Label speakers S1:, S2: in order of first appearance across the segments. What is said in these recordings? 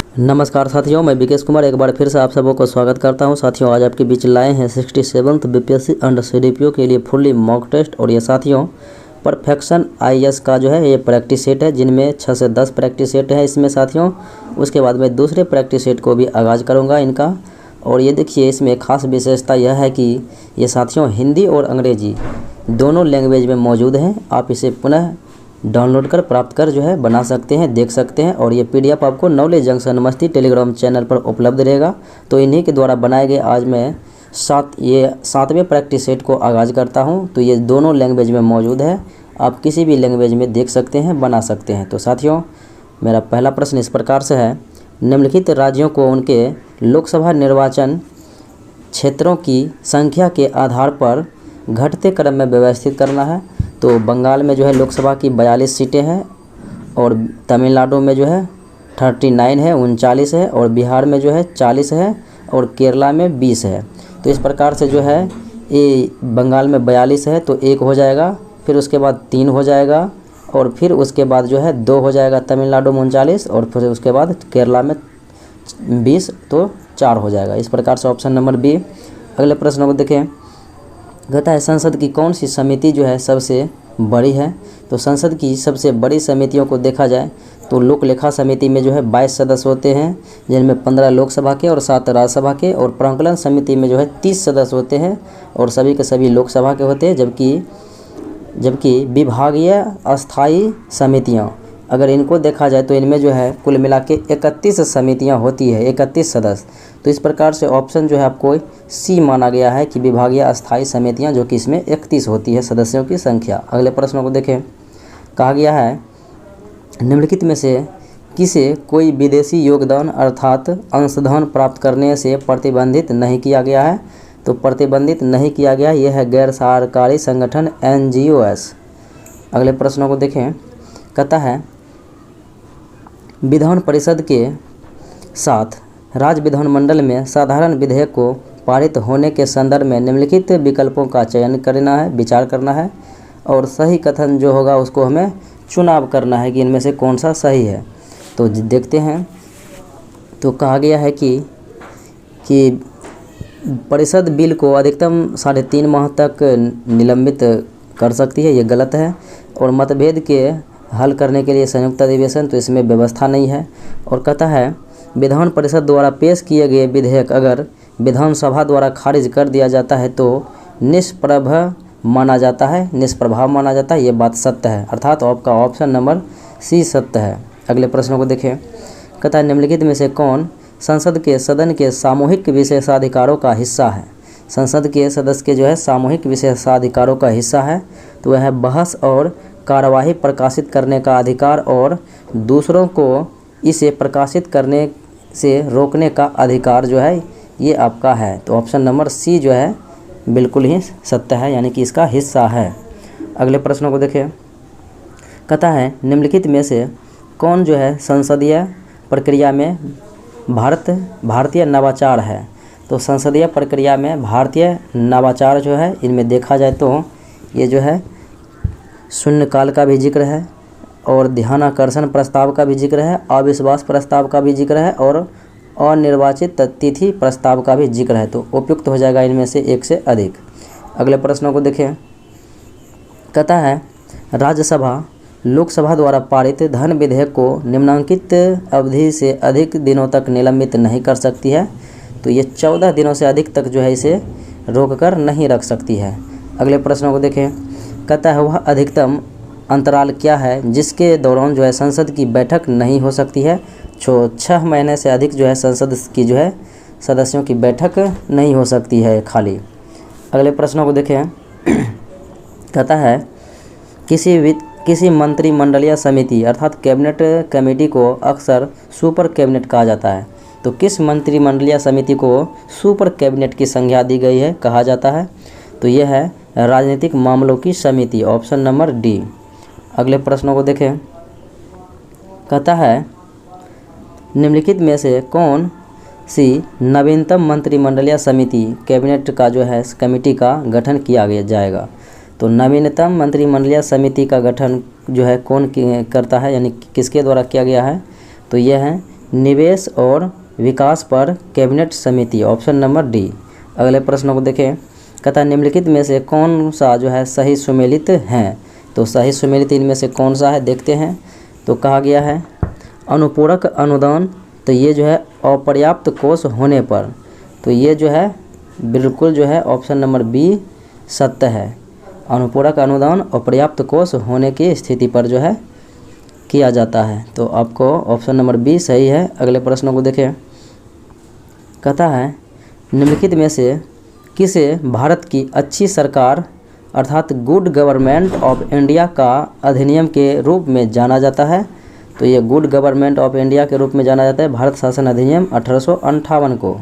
S1: नमस्कार साथियों, मैं विकेश कुमार एक बार फिर से आप सबों को स्वागत करता हूं। साथियों, आज आपके बीच लाए हैं 67th बीपीएससी अंडर सीडीपीओ के लिए फुल्ली मॉक टेस्ट। और ये साथियों परफेक्शन आईएएस का जो है ये प्रैक्टिस सेट है, जिनमें 6 से 10 प्रैक्टिस सेट है इसमें साथियों। उसके बाद मैं दूसरे प्रैक्टिस सेट को भी आगाज़ करूँगा इनका। और ये देखिए, इसमें खास विशेषता यह है कि ये साथियों हिंदी और अंग्रेजी दोनों लैंग्वेज में मौजूद हैं। आप इसे पुनः डाउनलोड कर प्राप्त कर जो है बना सकते हैं, देख सकते हैं। और ये पीडीएफ आपको नॉलेज जंक्शन मस्ती टेलीग्राम चैनल पर उपलब्ध रहेगा। तो इन्हीं के द्वारा बनाए गए आज मैं 7वें प्रैक्टिस सेट को आगाज़ करता हूं। तो ये दोनों लैंग्वेज में मौजूद है, आप किसी भी लैंग्वेज में देख सकते हैं, बना सकते हैं। तो साथियों, मेरा पहला प्रश्न इस प्रकार से है, निम्नलिखित राज्यों को उनके लोकसभा निर्वाचन क्षेत्रों की संख्या के आधार पर घटते क्रम में व्यवस्थित करना है। तो बंगाल में जो है लोकसभा की 42 सीटें हैं, और तमिलनाडु में जो है 39 है, 39 है, और बिहार में जो है 40 है, और केरला में 20 है। तो इस प्रकार से जो है ये बंगाल में 42 है तो 1 हो जाएगा, फिर उसके बाद 3 हो जाएगा, और फिर उसके बाद जो है 2 हो जाएगा तमिलनाडु में 39, और फिर उसके बाद केरला में 20 तो 4 हो जाएगा। इस प्रकार से ऑप्शन नंबर बी। अगले प्रश्न को देखें, कहता है संसद की कौन सी समिति जो है सबसे बड़ी है। तो संसद की सबसे बड़ी समितियों को देखा जाए तो लोक लेखा समिति में जो है 22 सदस्य होते हैं, जिनमें 15 लोकसभा के और 7 राज्यसभा के। और प्रांकलन समिति में जो है 30 सदस्य होते हैं, और सभी के सभी लोकसभा के होते हैं। जबकि विभागीय अस्थायी समितियाँ अगर इनको देखा जाए तो इनमें जो है कुल मिला के 31 समितियाँ होती है, 31 सदस्य। तो इस प्रकार से ऑप्शन जो है आपको सी माना गया है कि विभागीय अस्थायी समितियां, जो कि इसमें 31 होती है सदस्यों की संख्या। अगले प्रश्नों को देखें, कहा गया है निम्नलिखित में से किसे कोई विदेशी योगदान अर्थात अंशदान प्राप्त करने से प्रतिबंधित नहीं किया गया है। तो प्रतिबंधित नहीं किया गया यह है गैर सरकारी संगठन NGOs। अगले प्रश्नों को देखें, कहता है विधान परिषद के साथ राज्य विधानमंडल में साधारण विधेयक को पारित होने के संदर्भ में निम्नलिखित विकल्पों का चयन करना है, विचार करना है, और सही कथन जो होगा उसको हमें चुनाव करना है कि इनमें से कौन सा सही है। तो देखते हैं। तो कहा गया है कि परिषद बिल को अधिकतम 3.5 माह तक निलंबित कर सकती है, ये गलत है। और मतभेद के हल करने के लिए संयुक्त अधिवेशन, तो इसमें व्यवस्था नहीं है। और कहता है विधान परिषद द्वारा पेश किए गए विधेयक अगर विधानसभा द्वारा खारिज कर दिया जाता है तो निष्प्रभाव माना जाता है, ये बात सत्य है। अर्थात आपका ऑप्शन नंबर सी सत्य है। अगले प्रश्नों को देखें, कहता है निम्नलिखित में से कौन संसद के सदन के सामूहिक विशेषाधिकारों का हिस्सा है। संसद के सदस्य के जो है सामूहिक विशेषाधिकारों का हिस्सा है। तो वह है बहस और कार्यवाही प्रकाशित करने का अधिकार, और दूसरों को इसे प्रकाशित करने से रोकने का अधिकार जो है ये आपका है। तो ऑप्शन नंबर सी जो है बिल्कुल ही सत्य है, यानी कि इसका हिस्सा है। अगले प्रश्नों को देखें, कहता है निम्नलिखित में से कौन जो है संसदीय प्रक्रिया में भारतीय नवाचार है। तो संसदीय प्रक्रिया में भारतीय नवाचार जो है इनमें देखा जाए तो ये जो है शून्यकाल का भी जिक्र है, और ध्यानाकर्षण प्रस्ताव का भी जिक्र है, अविश्वास प्रस्ताव का भी जिक्र है, और अनिर्वाचित तिथि प्रस्ताव का भी जिक्र है। तो उपयुक्त हो जाएगा इनमें से एक से अधिक। अगले प्रश्नों को देखें, कहता है राज्यसभा लोकसभा द्वारा पारित धन विधेयक को निम्नांकित अवधि से अधिक दिनों तक निलंबित नहीं कर सकती है। तो ये 14 दिनों से अधिक तक जो है इसे रोक कर नहीं रख सकती है। अगले प्रश्नों को देखें, कहता है वह अधिकतम अंतराल क्या है जिसके दौरान जो है संसद की बैठक नहीं हो सकती है। 6 महीने से अधिक जो है संसद की जो है सदस्यों की बैठक नहीं हो सकती है खाली। अगले प्रश्नों को देखें, कहता है किसी मंत्रिमंडलीय समिति अर्थात कैबिनेट कमेटी को अक्सर सुपर कैबिनेट कहा जाता है। तो किस मंत्रिमंडलीय समिति को सुपर कैबिनेट की संज्ञा दी गई है, कहा जाता है। तो यह है राजनीतिक मामलों की समिति, ऑप्शन नंबर डी। अगले प्रश्नों को देखें, कहता है निम्नलिखित में से कौन सी नवीनतम मंत्रिमंडलीय समिति कैबिनेट का जो है कमेटी का गठन किया जाएगा। तो नवीनतम मंत्रिमंडलीय समिति का गठन जो है कौन करता है, यानी किसके द्वारा किया गया है। तो यह है निवेश और विकास पर कैबिनेट समिति, ऑप्शन नंबर डी। अगले प्रश्नों को देखें, कहता है निम्नलिखित में से कौन सा जो है सही सुमेलित है। तो सही सुमेलित इनमें से कौन सा है देखते हैं। तो कहा गया है अनुपूरक अनुदान, तो ये जो है अपर्याप्त कोष होने पर, तो ये जो है बिल्कुल जो है ऑप्शन नंबर बी सत्य है। अनुपूरक अनुदान अपर्याप्त कोष होने की स्थिति पर जो है किया जाता है, तो आपको ऑप्शन नंबर बी सही है। अगले प्रश्नों को देखें, कहता है निम्नलिखित में से किसे भारत की अच्छी सरकार अर्थात गुड गवर्नमेंट ऑफ इंडिया का अधिनियम के रूप में जाना जाता है। तो ये गुड गवर्नमेंट ऑफ इंडिया के रूप में जाना जाता है भारत शासन अधिनियम 1858 को।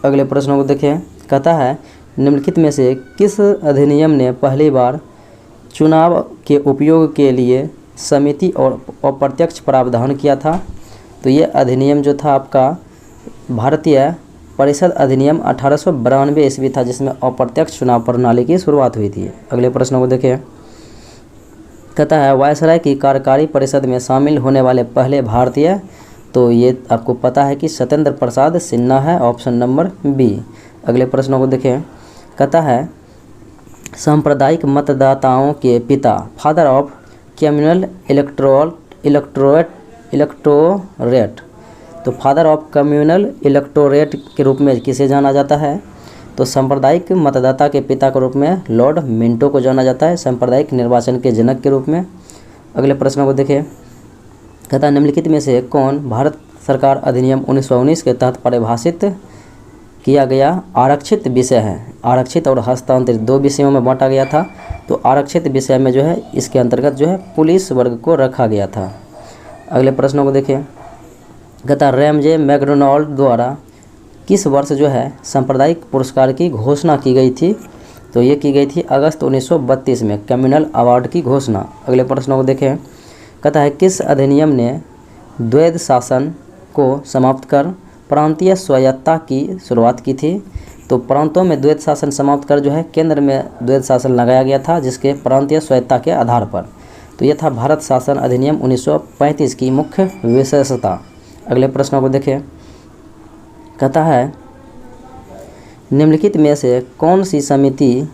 S1: अगले प्रश्नों को देखें, कहता है निम्नलिखित में से किस अधिनियम ने पहली बार चुनाव के उपयोग के लिए समिति और अप्रत्यक्ष प्रावधान किया था। तो ये अधिनियम जो था आपका भारतीय परिषद अधिनियम 1892 ईस्वी था, जिसमें अप्रत्यक्ष चुनाव प्रणाली की शुरुआत हुई थी। अगले प्रश्नों को देखें, कहता है वायसराय की कार्यकारी परिषद में शामिल होने वाले पहले भारतीय, तो ये आपको पता है कि सत्येंद्र प्रसाद सिन्हा है, ऑप्शन नंबर बी। अगले प्रश्नों को देखें, कहता है सांप्रदायिक मतदाताओं के पिता, फादर ऑफ कम्युनल इलेक्टोरेट, तो फादर ऑफ कम्युनल इलेक्टोरेट के रूप में किसे जाना जाता है। तो सांप्रदायिक मतदाता के पिता के रूप में लॉर्ड मिंटो को जाना जाता है, सांप्रदायिक निर्वाचन के जनक के रूप में। अगले प्रश्न को देखें, कहता है निम्नलिखित में से कौन भारत सरकार अधिनियम 1919 के तहत परिभाषित किया गया आरक्षित विषय है। आरक्षित और हस्तांतरित दो विषयों में बांटा गया था। तो आरक्षित विषय में जो है इसके अंतर्गत जो है पुलिस वर्ग को रखा गया था। अगले प्रश्नों को देखें, कहता रैमजे मैकडोनाल्ड द्वारा किस वर्ष जो है सांप्रदायिक पुरस्कार की घोषणा की गई थी। तो ये की गई थी अगस्त 1932 में कम्युनल अवार्ड की घोषणा। अगले प्रश्नों को देखें, कहता है किस अधिनियम ने द्वैध शासन को समाप्त कर प्रांतीय स्वायत्तता की शुरुआत की थी। तो प्रांतों में द्वैध शासन समाप्त कर जो है केंद्र में द्वैध शासन लगाया गया था, जिसके प्रांतीय स्वायत्तता के आधार पर। तो यह था भारत शासन अधिनियम 1935 की मुख्य विशेषता। अगले प्रश्नों को देखें, कहता है निम्नलिखित में से कौन सी समिति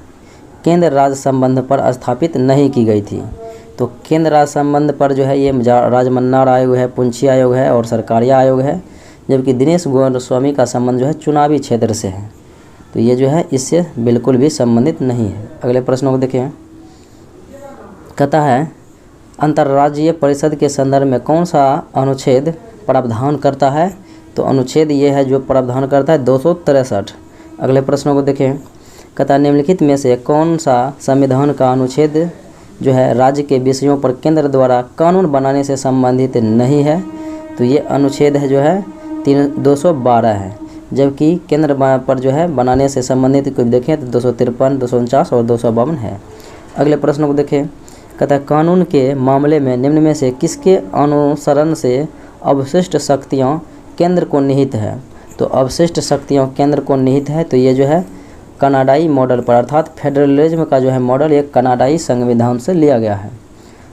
S1: केंद्र राज्य संबंध पर स्थापित नहीं की गई थी। तो केंद्र राज्य संबंध पर जो है ये राजमन्नार आयोग है, पुंछी आयोग है और सरकारिया आयोग है, जबकि दिनेश गोस्वामी का संबंध जो है चुनावी क्षेत्र से है। तो ये जो है इससे बिल्कुल भी संबंधित नहीं है। अगले प्रश्नों को देखें, कहता है अंतर्राज्यीय परिषद के संदर्भ में कौन सा अनुच्छेद प्रावधान करता है। तो अनुच्छेद ये है जो प्रावधान करता है 263। अगले प्रश्नों को देखें, कहता है निम्नलिखित में से कौन सा संविधान का अनुच्छेद जो है राज्य के विषयों पर केंद्र द्वारा कानून बनाने से संबंधित नहीं है। तो ये अनुच्छेद है जो है 212 है, जबकि केंद्र पर जो है बनाने से संबंधित कुछ देखें तो 253, 249 और 252 है। अगले प्रश्नों को देखें, कहता है कानून के मामले में निम्न में से किसके अनुसरण से अवशिष्ट शक्तियाँ केंद्र को निहित है। तो अवशिष्ट शक्तियाँ केंद्र को निहित है, तो ये जो है कनाडाई मॉडल पर अर्थात फेडरलिज्म का जो है मॉडल एक कनाडाई संविधान से लिया गया है।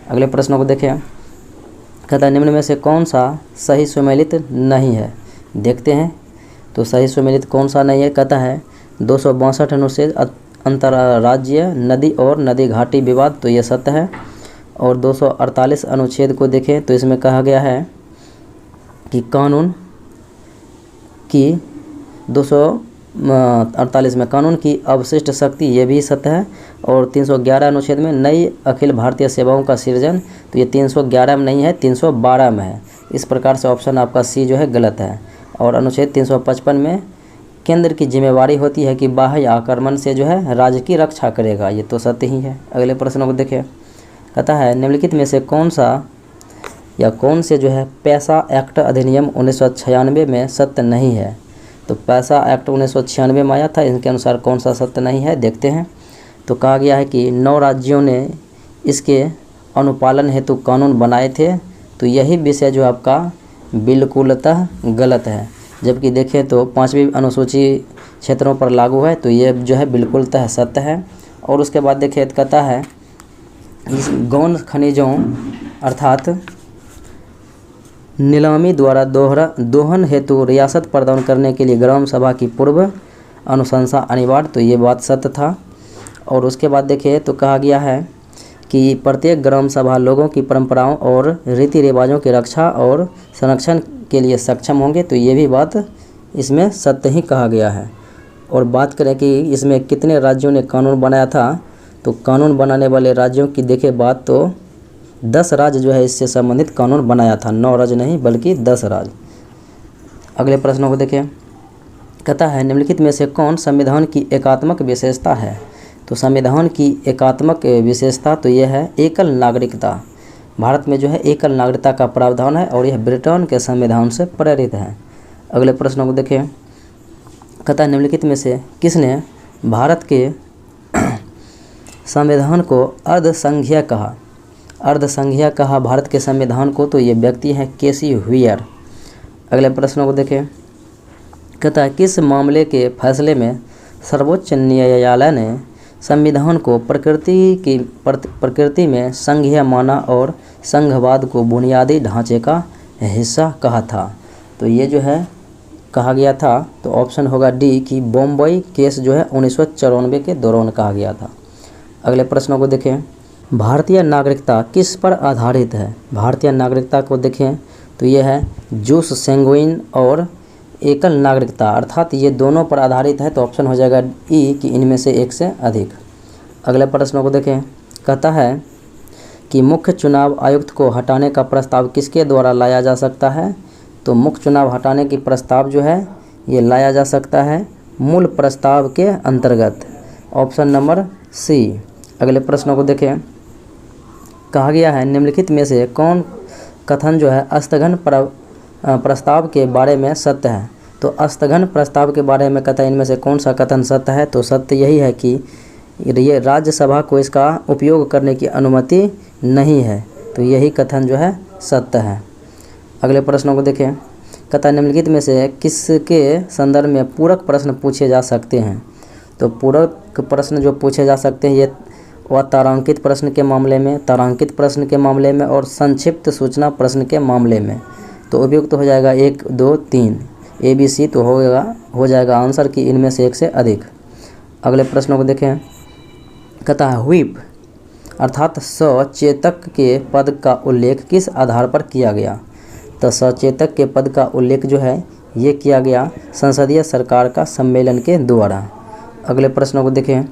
S1: अगले प्रश्नों को देखें, कहता है निम्न में से कौन सा सही सुमेलित नहीं है। देखते हैं तो सही सुमेलित कौन सा नहीं है। कहता है 262 अनुच्छेद अंतर्राज्यीय नदी और नदी घाटी विवाद, तो ये सत्य है। और 248 अनुच्छेद को देखें तो इसमें कहा गया है कि कानून की 248 में कानून की अवशिष्ट शक्ति, ये भी सत्य है। और 311 अनुच्छेद में नई अखिल भारतीय सेवाओं का सृजन, तो ये 311 में नहीं है 312 में है। इस प्रकार से ऑप्शन आपका सी जो है गलत है। और अनुच्छेद 355 में केंद्र की जिम्मेवारी होती है कि बाह्य आक्रमण से जो है राज्य की रक्षा करेगा, ये तो सत्य ही है। अगले प्रश्नों को देखें, कहता है निम्नलिखित में से कौन सा या कौन से जो है पैसा एक्ट अधिनियम 1996 में सत्य नहीं है। तो पैसा एक्ट 1996 में आया था, इनके अनुसार कौन सा सत्य नहीं है देखते हैं। तो कहा गया है कि 9 राज्यों ने इसके अनुपालन हेतु कानून बनाए थे। तो यही विषय जो आपका बिल्कुलतः गलत है, जबकि देखें तो 5वीं अनुसूची क्षेत्रों पर लागू है, तो ये जो है बिल्कुलतः सत्य है। और उसके बाद देखें कहता है इस गौण खनिजों अर्थात नीलामी द्वारा दोहन हेतु रियासत प्रदान करने के लिए ग्राम सभा की पूर्व अनुशंसा अनिवार्य, तो ये बात सत्य था। और उसके बाद देखिए तो कहा गया है कि प्रत्येक ग्राम सभा लोगों की परंपराओं और रीति रिवाजों की रक्षा और संरक्षण के लिए सक्षम होंगे, तो ये भी बात इसमें सत्य ही कहा गया है। और बात करें कि इसमें कितने राज्यों ने कानून बनाया था, तो कानून बनाने वाले राज्यों की देखे बात तो 10 राज्य जो है इससे संबंधित कानून बनाया था, 9 राज्य नहीं बल्कि 10 राज्य। अगले प्रश्नों को देखें। कहता है निम्नलिखित में से कौन संविधान की एकात्मक विशेषता है, तो संविधान की एकात्मक विशेषता तो यह है एकल नागरिकता। भारत में जो है एकल नागरिकता का प्रावधान है और यह ब्रिटेन के संविधान से प्रेरित है। अगले प्रश्नों को देखें। कहता है निम्नलिखित में से किसने भारत के संविधान को अर्धसंघीय कहा, अर्धसंघीय कहा भारत के संविधान को, तो ये व्यक्ति हैं केसी व्हीयर। अगले प्रश्नों को देखें। कहता है किस मामले के फैसले में सर्वोच्च न्यायालय ने संविधान को प्रकृति में संघीय माना और संघवाद को बुनियादी ढांचे का हिस्सा कहा था, तो ये जो है कहा गया था, तो ऑप्शन होगा डी कि बॉम्बई केस जो है 1994 के दौरान कहा गया था। अगले प्रश्नों को देखें। भारतीय नागरिकता किस पर आधारित है, भारतीय नागरिकता को देखें तो ये है जूस सैंगुइन और एकल नागरिकता, अर्थात ये दोनों पर आधारित है, तो ऑप्शन हो जाएगा ई कि इनमें से एक से अधिक। अगले प्रश्नों को देखें। कहता है कि मुख्य चुनाव आयुक्त को हटाने का प्रस्ताव किसके द्वारा लाया जा सकता है, तो मुख्य चुनाव हटाने की प्रस्ताव जो है ये लाया जा सकता है मूल प्रस्ताव के अंतर्गत, ऑप्शन नंबर सी। अगले प्रश्नों को देखें। कहा गया है निम्नलिखित में से कौन कथन जो है स्थगन प्रस्ताव के बारे में सत्य है, तो स्थगन प्रस्ताव के बारे में कहता है इनमें से कौन सा कथन सत्य है, तो सत्य यही है कि ये राज्यसभा को इसका उपयोग करने की अनुमति नहीं है, तो यही कथन जो है सत्य है। अगले प्रश्नों को देखें। कहता है निम्नलिखित में से किसके संदर्भ में पूरक प्रश्न पूछे जा सकते हैं, तो पूरक प्रश्न जो पूछे जा सकते हैं ये वह तारांकित प्रश्न के मामले में, तारांकित प्रश्न के मामले में और संक्षिप्त सूचना प्रश्न के मामले में, तो उपयुक्त तो हो जाएगा 1, 2, 3 ABC, तो हो जाएगा आंसर कि इनमें से एक से अधिक। अगले प्रश्नों को देखें। कहता है व्हिप अर्थात सचेतक के पद का उल्लेख किस आधार पर किया गया, तो सचेतक के पद का उल्लेख जो है ये किया गया संसदीय सरकार का सम्मेलन के द्वारा। अगले प्रश्नों को देखें।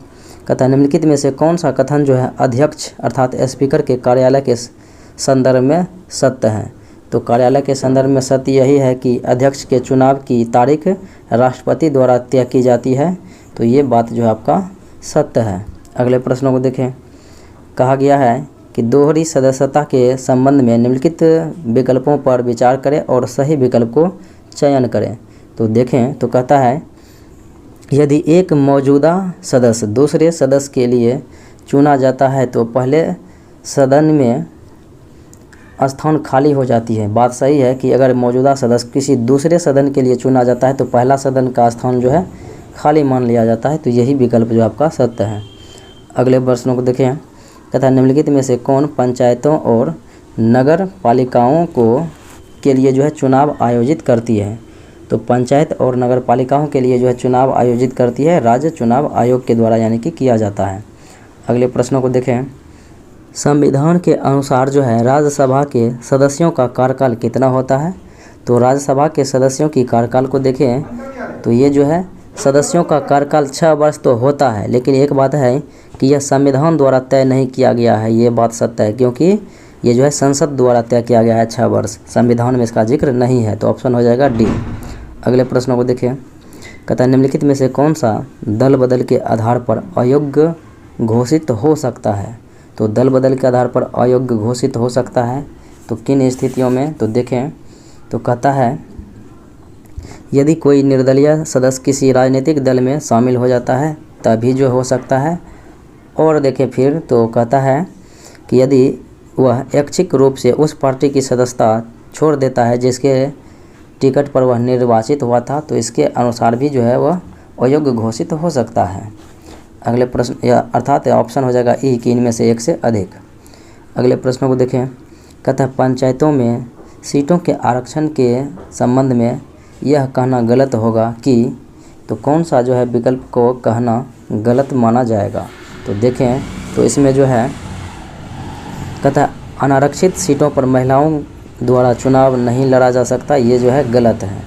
S1: कहता है निम्नलिखित में से कौन सा कथन जो है अध्यक्ष अर्थात स्पीकर के कार्यालय के संदर्भ में सत्य है, तो कार्यालय के संदर्भ में सत्य यही है कि अध्यक्ष के चुनाव की तारीख राष्ट्रपति द्वारा तय की जाती है, तो ये बात जो है आपका सत्य है। अगले प्रश्नों को देखें। कहा गया है कि दोहरी सदस्यता के संबंध में निम्नलिखित विकल्पों पर विचार करें और सही विकल्प को चयन करें, तो देखें तो कहता है यदि एक मौजूदा सदस्य दूसरे सदस्य के लिए चुना जाता है तो पहले सदन में स्थान खाली हो जाती है। बात सही है कि अगर मौजूदा सदस्य किसी दूसरे सदन के लिए चुना जाता है तो पहला सदन का स्थान जो है खाली मान लिया जाता है, तो यही विकल्प जो आपका सत्य है। अगले प्रश्नों को देखें। कहता है निम्नलिखित में से कौन पंचायतों और नगर पालिकाओं के लिए जो है चुनाव आयोजित करती है, तो पंचायत और नगर पालिकाओं के लिए जो है चुनाव आयोजित करती है राज्य चुनाव आयोग के द्वारा, यानी कि किया जाता है। अगले प्रश्नों को देखें। संविधान के अनुसार जो है राज्यसभा के सदस्यों का कार्यकाल कितना होता है, तो राज्यसभा के सदस्यों की कार्यकाल को देखें तो ये जो है सदस्यों का कार्यकाल 6 वर्ष तो होता है, लेकिन एक बात है कि यह संविधान द्वारा तय नहीं किया गया है, ये बात सत्य है, क्योंकि ये जो है संसद द्वारा तय किया गया है 6 वर्ष, संविधान में इसका जिक्र नहीं है, तो ऑप्शन हो जाएगा डी। अगले प्रश्नों को देखें। कहता है निम्नलिखित में से कौन सा दल बदल के आधार पर अयोग्य घोषित हो सकता है, तो दल बदल के आधार पर अयोग्य घोषित हो सकता है तो किन स्थितियों में, तो देखें तो कहता है यदि कोई निर्दलीय सदस्य किसी राजनीतिक दल में शामिल हो जाता है तभी जो हो सकता है, और देखें फिर तो कहता है कि यदि वह ऐच्छिक रूप से उस पार्टी की सदस्यता छोड़ देता है जिसके टिकट पर वह निर्वाचित हुआ था, तो इसके अनुसार भी जो है वह अयोग्य घोषित हो सकता है। अगले प्रश्न अर्थात ऑप्शन हो जाएगा ई कि इनमें से एक से अधिक। अगले प्रश्नों को देखें। कहता है पंचायतों में सीटों के आरक्षण के संबंध में यह कहना गलत होगा कि, तो कौन सा जो है विकल्प को कहना गलत माना जाएगा। तो देखें तो इसमें जो है कहता है अनारक्षित सीटों पर महिलाओं द्वारा चुनाव नहीं लड़ा जा सकता, ये जो है गलत है,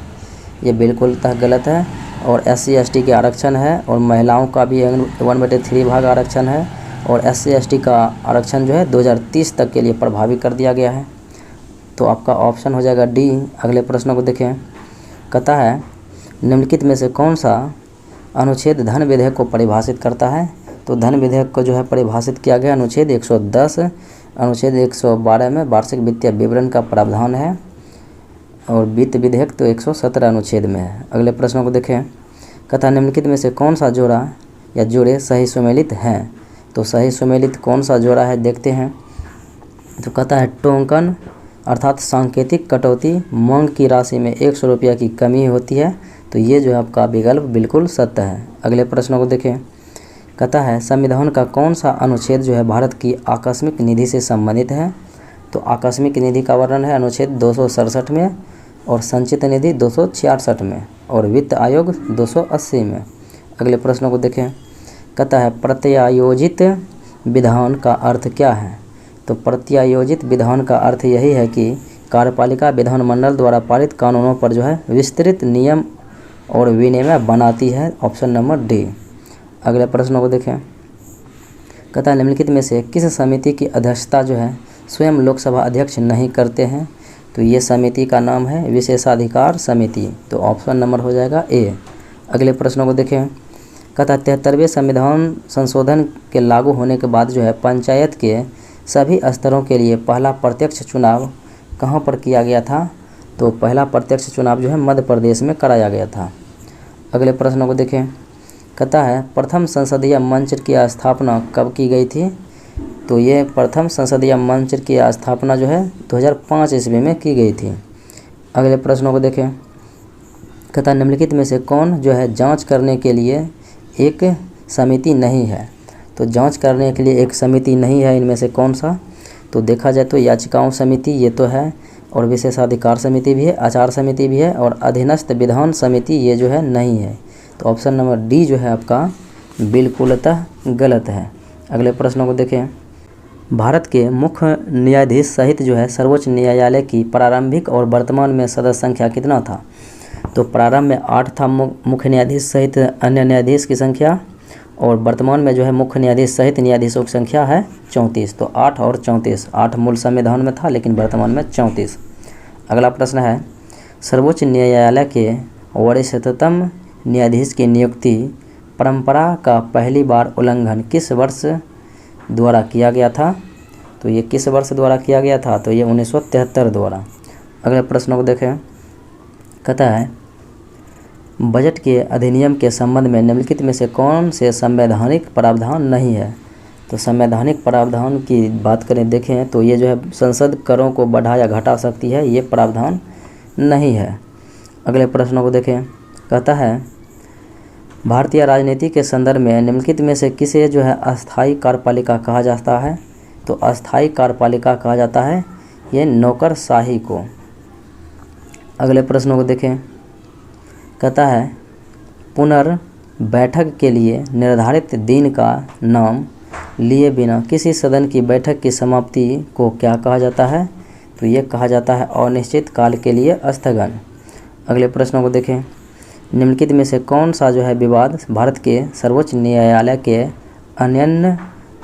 S1: ये बिल्कुलतः गलत है। और SC ST के आरक्षण है और महिलाओं का भी 1/3 भाग आरक्षण है और SC ST का आरक्षण जो है 2030 तक के लिए प्रभावी कर दिया गया है। तो आपका ऑप्शन हो जाएगा डी। अगले प्रश्नों को देखें। कहता है निम्नलिखित में से कौन सा अनुच्छेद धन विधेयक को परिभाषित करता है। तो धन विधेयक को जो है परिभाषित किया गया अनुच्छेद 110, अनुच्छेद 112 में वार्षिक वित्तीय विवरण का प्रावधान है और वित्त विधेयक तो 117 अनुच्छेद में है। अगले प्रश्नों को देखें। कहता निम्नलिखित में से कौन सा जोड़ा या जोड़े सही सुमेलित हैं। तो सही सुमेलित कौन सा जोड़ा है देखते हैं। तो कहता है टोकन अर्थात सांकेतिक कटौती मांग की राशि में 100 रुपया की कमी होती है, तो ये जो है आपका विकल्प बिल्कुल सत्य है। अगले प्रश्नों को देखें। कहता है संविधान का कौन सा अनुच्छेद जो है भारत की आकस्मिक निधि से संबंधित है। तो आकस्मिक निधि का वर्णन है अनुच्छेद 267 में और संचित निधि 266 में और वित्त आयोग 280 में। अगले प्रश्नों को देखें। कहता है प्रत्यायोजित विधान का अर्थ क्या है। तो प्रत्यायोजित विधान का अर्थ यही है कि कार्यपालिका विधानमंडल द्वारा पारित कानूनों पर जो है विस्तृत नियम और विनियम बनाती है। Option number D. अगले प्रश्नों को देखें। कहता है निम्नलिखित में से किस समिति की अध्यक्षता जो है स्वयं लोकसभा अध्यक्ष नहीं करते हैं। तो ये समिति का नाम है विशेषाधिकार समिति। तो ऑप्शन नंबर हो जाएगा ए। अगले प्रश्नों को देखें। कहता है 73वें संविधान संशोधन के लागू होने के बाद जो है पंचायत के सभी स्तरों के लिए पहला प्रत्यक्ष चुनाव कहाँ पर किया गया था। तो पहला प्रत्यक्ष चुनाव जो है मध्य प्रदेश में कराया गया था। अगले प्रश्नों को देखें। कहता है प्रथम संसदीय मंच की स्थापना कब की गई थी। तो ये प्रथम संसदीय मंच की स्थापना जो है 2005 ईस्वी में की गई थी। अगले प्रश्नों को देखें। कहता है निम्नलिखित में से कौन जो है जांच करने के लिए एक समिति नहीं है। तो जांच करने के लिए एक समिति नहीं है इनमें से कौन सा। तो देखा जाए तो याचिकाओं समिति ये तो है और विशेषाधिकार समिति भी है, आचार समिति भी है और अधीनस्थ विधान समिति ये जो है नहीं है। तो ऑप्शन नंबर डी जो है आपका बिल्कुलतः गलत है। अगले प्रश्नों को देखें। भारत के मुख्य न्यायाधीश सहित जो है सर्वोच्च न्यायालय की प्रारंभिक और वर्तमान में सदस्य संख्या कितना था। तो प्रारंभ में 8 था मुख्य न्यायाधीश सहित अन्य न्यायाधीश की संख्या और वर्तमान में जो है मुख्य न्यायाधीश सहित न्यायाधीशों की संख्या है 34। तो 8 और 34, 8 मूल संविधान में था लेकिन वर्तमान में 34। अगला प्रश्न है सर्वोच्च न्यायालय के वरिष्ठतम न्यायाधीश की नियुक्ति परंपरा का पहली बार उल्लंघन किस वर्ष द्वारा किया गया था। तो ये किस वर्ष द्वारा किया गया था। तो ये 1973 द्वारा। अगले प्रश्नों को देखें। कहता है बजट के अधिनियम के संबंध में निम्नलिखित में से कौन से संवैधानिक प्रावधान नहीं है। तो संवैधानिक प्रावधान की बात करें देखें तो ये जो है संसद करों को बढ़ा या घटा सकती है, ये प्रावधान नहीं है। अगले प्रश्नों को देखें। कहता है भारतीय राजनीति के संदर्भ में निम्नलिखित में से किसे जो है अस्थायी कार्यपालिका कहा जाता है। तो अस्थायी कार्यपालिका कहा जाता है ये नौकरशाही को। अगले प्रश्नों को देखें। कहता है पुनर्बैठक के लिए निर्धारित दिन का नाम लिए बिना किसी सदन की बैठक की समाप्ति को क्या कहा जाता है। तो ये कहा जाता है अनिश्चित काल के लिए स्थगन। अगले प्रश्नों को देखें। निम्नलिखित में से कौन सा जो है विवाद भारत के सर्वोच्च न्यायालय के अन्य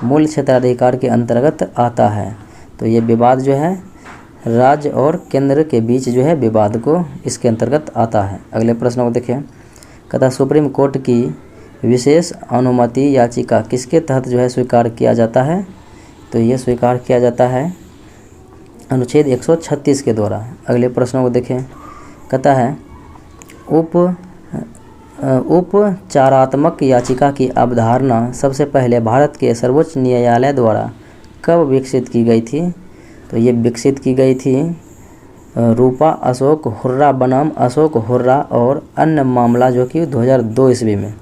S1: मूल क्षेत्राधिकार के अंतर्गत आता है। तो ये विवाद जो है राज्य और केंद्र के बीच जो है विवाद को इसके अंतर्गत आता है। अगले प्रश्नों को देखें। कहता सुप्रीम कोर्ट की विशेष अनुमति याचिका किसके तहत जो है स्वीकार किया जाता है। तो ये स्वीकार किया जाता है अनुच्छेद 136 के द्वारा। अगले प्रश्नों को देखें। कहता है उपचारात्मक याचिका की अवधारणा सबसे पहले भारत के सर्वोच्च न्यायालय द्वारा कब विकसित की गई थी। तो ये विकसित की गई थी रूपा अशोक हुर्रा बनाम अशोक हुर्रा और अन्य मामला जो कि 2002 ईस्वी में।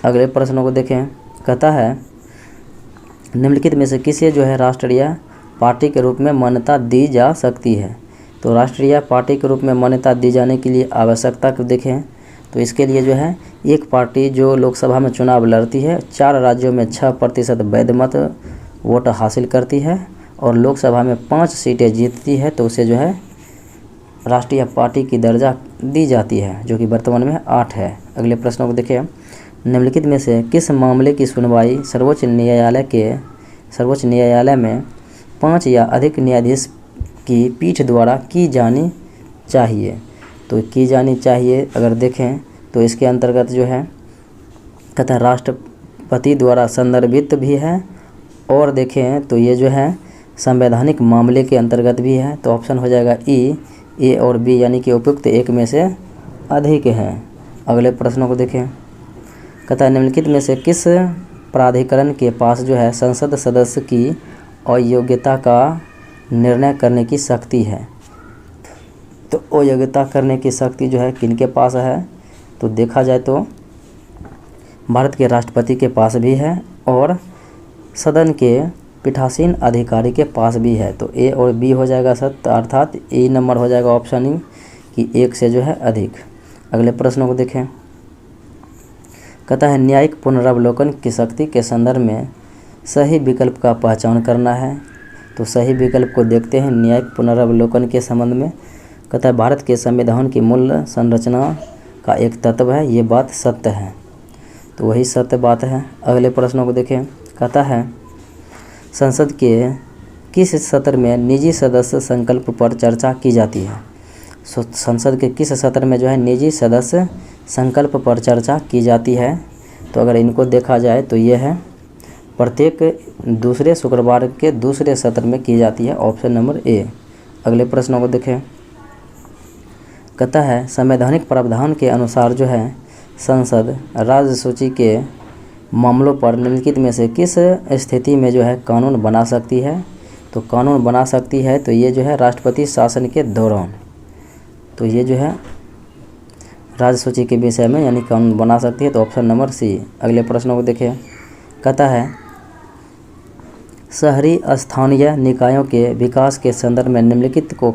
S1: अगले प्रश्नों को देखें। कहता है निम्नलिखित में से किसे जो है राष्ट्रीय पार्टी के रूप में मान्यता दी जा सकती है। तो राष्ट्रीय पार्टी के रूप में मान्यता दी जाने के लिए आवश्यकता को देखें तो इसके लिए जो है एक पार्टी जो लोकसभा में चुनाव लड़ती है 4 राज्यों में 6% वैध मत वोट हासिल करती है और लोकसभा में 5 सीटें जीतती है तो उसे जो है राष्ट्रीय पार्टी की दर्जा दी जाती है, जो कि वर्तमान में 8 है। अगले प्रश्नों को देखिए, निम्नलिखित में से किस मामले की सुनवाई सर्वोच्च न्यायालय में 5 या अधिक न्यायाधीश की पीठ द्वारा की जानी चाहिए। तो की जानी चाहिए अगर देखें तो इसके अंतर्गत जो है कहता है राष्ट्रपति द्वारा संदर्भित भी है और देखें तो ये जो है संवैधानिक मामले के अंतर्गत भी है। तो ऑप्शन हो जाएगा ए और बी, यानी कि उपयुक्त एक में से अधिक है। अगले प्रश्नों को देखें, कहता है निम्नलिखित में से किस प्राधिकरण के पास जो है संसद सदस्य की अयोग्यता का निर्णय करने की शक्ति है। तो अयोग्यता करने की शक्ति जो है किनके पास है, तो देखा जाए तो भारत के राष्ट्रपति के पास भी है और सदन के पीठासीन अधिकारी के पास भी है। तो ए और बी हो जाएगा सत्य, अर्थात ए नंबर हो जाएगा ऑप्शन ई कि एक से जो है अधिक। अगले प्रश्नों को देखें, कहता है न्यायिक पुनरावलोकन की शक्ति के संदर्भ में सही विकल्प का पहचान करना है। तो सही विकल्प को देखते हैं न्यायिक पुनरावलोकन के संबंध में। कहता है भारत के संविधान की मूल संरचना का एक तत्व है, ये बात सत्य है। तो वही सत्य बात है। अगले प्रश्नों को देखें, कहता है संसद के किस सत्र में निजी सदस्य संकल्प पर चर्चा की जाती है। संसद के किस सत्र में जो है निजी सदस्य संकल्प पर चर्चा की जाती है। तो अगर इनको देखा जाए तो ये है प्रत्येक दूसरे शुक्रवार के दूसरे सत्र में की जाती है, ऑप्शन नंबर ए। अगले प्रश्नों को देखें, कहता है संवैधानिक प्रावधान के अनुसार जो है संसद राज्य सूची के मामलों पर निम्नलिखित में से किस स्थिति में जो है कानून बना सकती है। तो कानून बना सकती है तो ये जो है राष्ट्रपति शासन के दौरान। तो ये जो है राज्य सूची के विषय में यानी कानून बना सकती है, तो ऑप्शन नंबर सी। अगले प्रश्नों को देखिए, कहता है शहरी स्थानीय निकायों के विकास के संदर्भ में निम्नलिखित को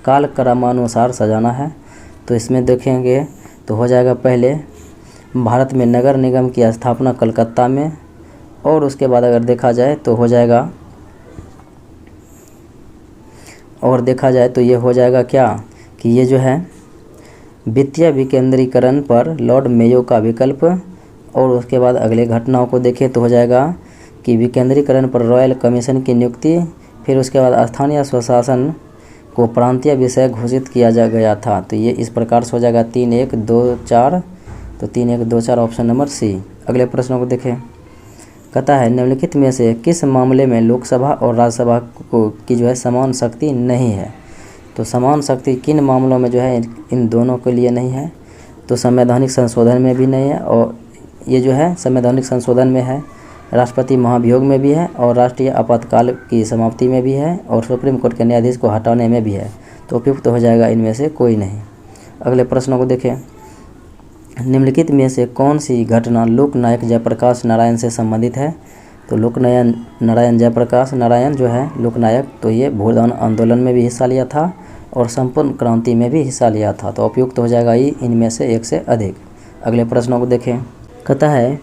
S1: कालक्रमानुसार सजाना है। तो इसमें देखेंगे तो हो जाएगा पहले भारत में नगर निगम की स्थापना कलकत्ता में, और उसके बाद अगर देखा जाए तो हो जाएगा तो ये हो जाएगा क्या कि ये जो है वित्तीय विकेंद्रीकरण पर लॉर्ड मेयो का विकल्प, और उसके बाद अगले घटनाओं को देखें तो हो जाएगा कि विकेंद्रीकरण पर रॉयल कमीशन की नियुक्ति, फिर उसके बाद स्थानीय स्वशासन को प्रांतीय विषय घोषित किया गया था। तो ये इस प्रकार से हो जाएगा 3-1-2-4। तो 3-1-2-4 ऑप्शन नंबर सी। अगले प्रश्नों को देखें, कहता है निम्नलिखित में से किस मामले में लोकसभा और राज्यसभा की जो है समान शक्ति नहीं है। तो समान शक्ति किन मामलों में जो है इन दोनों के लिए नहीं है। तो संवैधानिक संशोधन में भी नहीं है, और ये जो है संवैधानिक संशोधन में है, राष्ट्रपति महाभियोग में भी है, और राष्ट्रीय आपातकाल की समाप्ति में भी है, और सुप्रीम कोर्ट के न्यायाधीश को हटाने में भी है। तो उपयुक्त हो जाएगा इनमें से कोई नहीं। अगले प्रश्नों को देखें, निम्नलिखित में से कौन सी घटना लोकनायक जयप्रकाश नारायण से संबंधित है। तो नारायण जयप्रकाश नारायण जो है लोकनायक, तो ये भूदान आंदोलन में भी हिस्सा लिया था और संपूर्ण क्रांति में भी हिस्सा लिया था। तो उपयुक्त हो जाएगा ये इनमें से एक से अधिक। अगले प्रश्नों को देखें, कहता है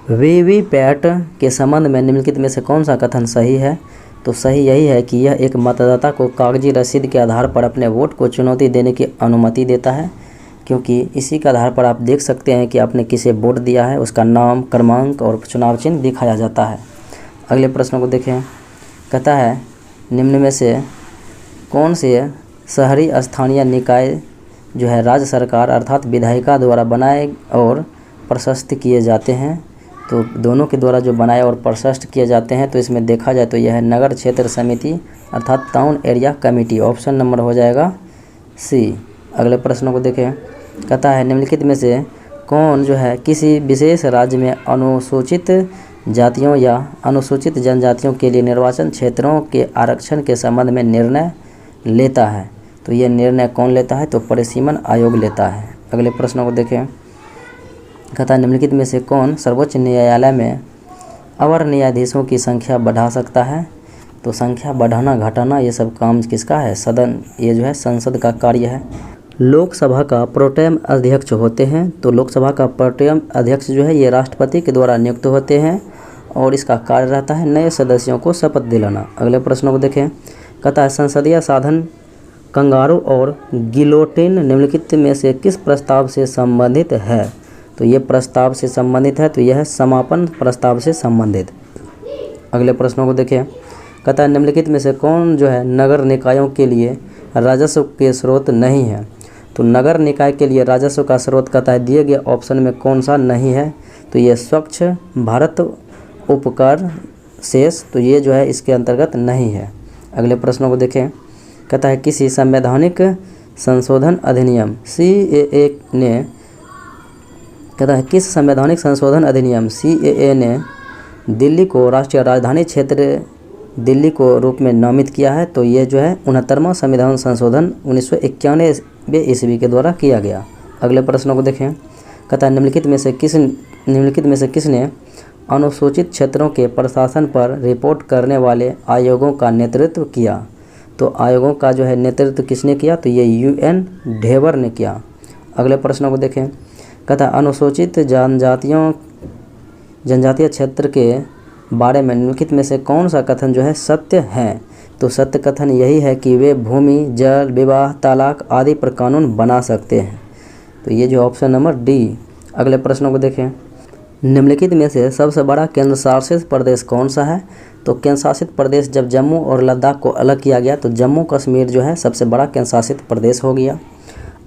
S1: वीवीपैट के संबंध में निम्नलिखित में से कौन सा कथन सही है। तो सही यही है कि यह एक मतदाता को कागजी रसीद के आधार पर अपने वोट को चुनौती देने की अनुमति देता है, क्योंकि इसी के आधार पर आप देख सकते हैं कि आपने किसे वोट दिया है, उसका नाम, क्रमांक और चुनाव चिन्ह दिखाया जाता है। अगले प्रश्न को देखें, कहता है निम्न में से कौन से शहरी स्थानीय निकाय जो है राज्य सरकार अर्थात विधायिका द्वारा बनाए और प्रशस्त किए जाते हैं। तो दोनों के द्वारा जो बनाए और प्रशस्त किए जाते हैं, तो इसमें देखा जाए तो यह है नगर क्षेत्र समिति अर्थात town area committee, option number हो जाएगा सी। अगले प्रश्नों को देखें, कहता है निम्नलिखित में से कौन जो है किसी विशेष राज्य में अनुसूचित जातियों या अनुसूचित जनजातियों के लिए निर्वाचन क्षेत्रों के आरक्षण के संबंध में निर्णय लेता है। तो ये निर्णय कौन लेता है, तो परिसीमन आयोग लेता है। अगले प्रश्नों को देखें, कहता है निम्नलिखित में से कौन सर्वोच्च न्यायालय में अवर न्यायाधीशों की संख्या बढ़ा सकता है? तो संख्या बढ़ाना घटाना ये सब काम किसका है? सदन, ये जो है संसद का कार्य है। लोकसभा का प्रोटेम अध्यक्ष होते हैं, तो लोकसभा का प्रोटेम अध्यक्ष जो है ये राष्ट्रपति के द्वारा नियुक्त होते हैं और इसका कार्य रहता है नए सदस्यों को शपथ दिलाना। अगले प्रश्नों को देखें। कहता है संसदीय साधन कंगारू और गिलोटिन निम्नलिखित में से किस प्रस्ताव से संबंधित है? तो ये प्रस्ताव से संबंधित है, तो यह है समापन प्रस्ताव से संबंधित। अगले प्रश्नों को देखें। कहता है निम्नलिखित में से कौन जो है नगर निकायों के लिए राजस्व के स्रोत नहीं है? तो नगर निकाय के लिए राजस्व का स्रोत कहता है दिए गए ऑप्शन में कौन सा नहीं है? तो ये स्वच्छ भारत उपकर शेष, तो ये जो है इसके अंतर्गत नहीं है। अगले प्रश्नों को देखें। कहता है किसी संवैधानिक संशोधन अधिनियम CAA ने, कहता है किस संवैधानिक संशोधन अधिनियम CAA ने दिल्ली को राष्ट्रीय राजधानी क्षेत्र दिल्ली को रूप में नामित किया है? तो ये जो है 69वां संविधान संशोधन 1991 ईस्वी के द्वारा किया गया। अगले प्रश्नों को देखें। कहता है निम्नलिखित में से किसने अनुसूचित क्षेत्रों के प्रशासन पर रिपोर्ट करने वाले आयोगों का नेतृत्व किया? तो आयोगों का जो है नेतृत्व किसने किया? तो ये UN ढेबर ने किया। अगले प्रश्नों को देखें। कहता है अनुसूचित जनजातीय क्षेत्र के बारे में निम्नलिखित में से कौन सा कथन जो है सत्य है? तो सत्य कथन यही है कि वे भूमि, जल, विवाह, तलाक आदि पर कानून बना सकते हैं। तो ये जो ऑप्शन नंबर D। अगले प्रश्नों को देखें। निम्नलिखित में से सबसे बड़ा केंद्र शासित प्रदेश कौन सा है? तो केंद्र शासित प्रदेश जब जम्मू और लद्दाख को अलग किया गया तो जम्मू कश्मीर जो है सबसे बड़ा केंद्र शासित प्रदेश हो गया।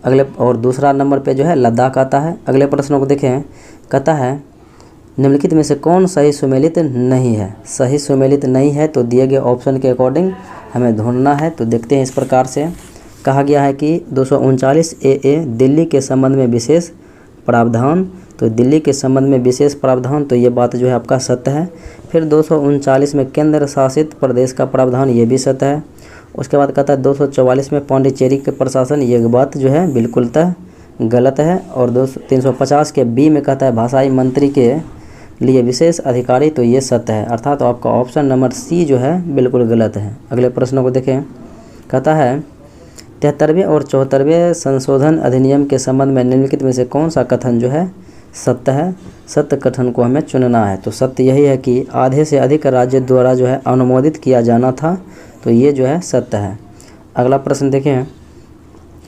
S1: अगले और दूसरा नंबर पे जो है लद्दाख आता है। अगले प्रश्नों को देखें। कहता है निम्नलिखित में से कौन सही सुमेलित नहीं है? सही सुमेलित नहीं है तो दिए गए ऑप्शन के अकॉर्डिंग हमें ढूंढना है। तो देखते हैं। इस प्रकार से कहा गया है कि 239 AA दिल्ली के संबंध में विशेष प्रावधान, तो दिल्ली के संबंध में विशेष प्रावधान, तो ये बात जो है आपका सत्य है। फिर 239 में केंद्र शासित प्रदेश का प्रावधान, ये भी सत्य है। उसके बाद कहता है 244 में पौंडीचेरी के प्रशासन, ये बात जो है बिल्कुलतः गलत है। और 350 के B में कहता है भाषाई मंत्री के लिए विशेष अधिकारी, तो ये सत्य है। अर्थात तो आपका ऑप्शन नंबर C जो है बिल्कुल गलत है। अगले प्रश्नों को देखें। कहता है 73वें और 74वें संशोधन अधिनियम के संबंध में निम्नलिखित में से कौन सा कथन जो है सत्य है? सत्य कथन को हमें चुनना है। तो सत्य यही है कि आधे से अधिक राज्य द्वारा जो है अनुमोदित किया जाना था, तो ये जो है सत्य है। अगला प्रश्न देखें।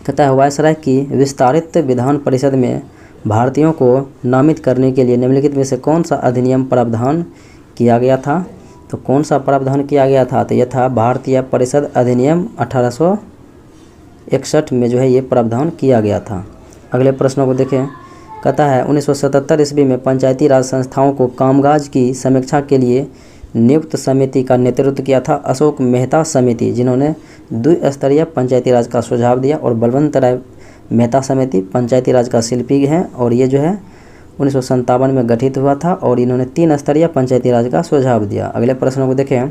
S1: कहता है वायसराय की विस्तारित विधान परिषद में भारतीयों को नामित करने के लिए निम्नलिखित में से कौन सा अधिनियम प्रावधान किया गया था? तो कौन सा प्रावधान किया गया था? तो यह था भारतीय परिषद अधिनियम 1861 में जो है ये प्रावधान किया गया था। अगले प्रश्नों को देखें। कहता है 1977 ईस्वी में पंचायती राज संस्थाओं को कामकाज की समीक्षा के लिए नियुक्त समिति का नेतृत्व किया था अशोक मेहता समिति, जिन्होंने द्विस्तरीय पंचायती राज का सुझाव दिया। और बलवंत राय मेहता समिति पंचायती राज का शिल्पी हैं और ये जो है 1957 में गठित हुआ था और इन्होंने 3 स्तरीय पंचायती राज का सुझाव दिया। अगले प्रश्नों को देखें।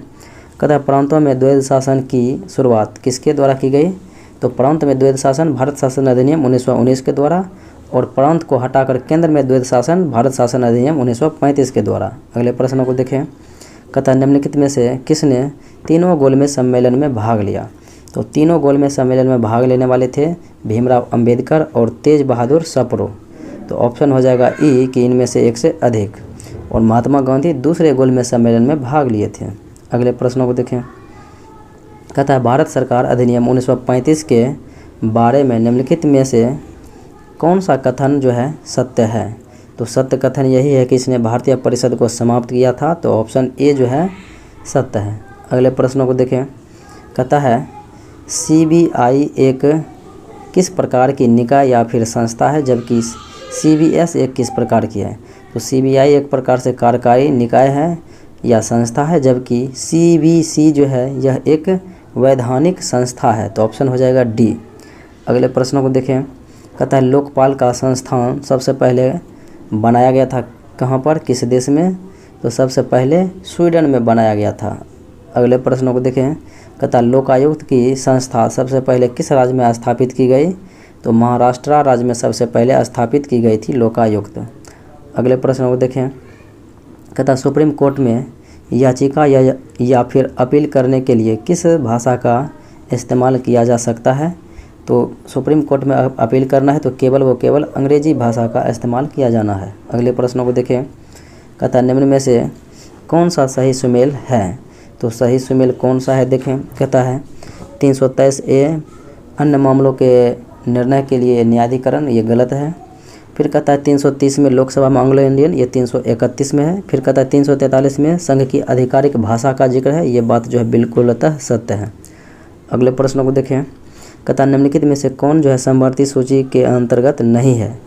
S1: कहता है प्रांतों में द्वैध शासन की शुरुआत किसके द्वारा की गई? तो प्रांत में द्वैध शासन भारत शासन अधिनियम 1919 के द्वारा, और प्रांत को हटाकर केंद्र में द्वैध शासन भारत शासन अधिनियम 1935 के द्वारा। अगले प्रश्नों को देखें। कहता है निम्नलिखित में से किसने तीनों गोलमेज सम्मेलन में भाग लिया? तो तीनों गोलमेज सम्मेलन में भाग लेने वाले थे भीमराव अंबेडकर और तेज बहादुर सप्रू। तो ऑप्शन हो जाएगा E कि इनमें से एक से अधिक। और महात्मा गांधी दूसरे गोलमेज सम्मेलन में भाग लिए थे। अगले प्रश्नों को देखें। कहता है भारत सरकार अधिनियम 1935 के बारे में निम्नलिखित में से कौन सा कथन जो है सत्य है? तो सत्य कथन यही है कि इसने भारतीय परिषद को समाप्त किया था, तो ऑप्शन A जो है सत्य है। अगले प्रश्नों को देखें। कहता है CBI एक किस प्रकार की निकाय या फिर संस्था है, जबकि CBS एक किस प्रकार की है? तो CBI एक प्रकार से कार्यकारी निकाय है या संस्था है, जबकि CBC जो है यह एक वैधानिक संस्था है। तो ऑप्शन हो जाएगा D। अगले प्रश्नों को देखें। कहता है लोकपाल का संस्थान सबसे पहले बनाया गया था कहाँ पर, किस देश में? तो सबसे पहले स्वीडन में बनाया गया था। अगले प्रश्नों को देखें। कहता है लोकायुक्त की संस्था सबसे पहले किस राज्य में स्थापित की गई? तो महाराष्ट्र राज्य में सबसे पहले स्थापित की गई थी लोकायुक्त। अगले प्रश्न को देखें, कहता सुप्रीम कोर्ट में याचिका या फिर अपील करने के लिए किस भाषा का इस्तेमाल किया जा सकता है? तो सुप्रीम कोर्ट में अपील करना है तो केवल अंग्रेजी भाषा का इस्तेमाल किया जाना है। अगले प्रश्नों को देखें, कहता निम्न में से कौन सा सही सुमेल है? तो सही सुमेल कौन सा है देखें, कहता है 323A अन्य मामलों के निर्णय के लिए न्यायाधिकरण, ये गलत है। फिर कहता है 330 में लोकसभा में एंग्लो इंडियन, ये 331 में है। फिर कहता है 343 में संघ की आधिकारिक भाषा का जिक्र है, ये बात जो है बिल्कुलतः सत्य है। अगले प्रश्न को देखें, कहता निम्नलिखित में से कौन जो है समवर्ती सूची के अंतर्गत नहीं है?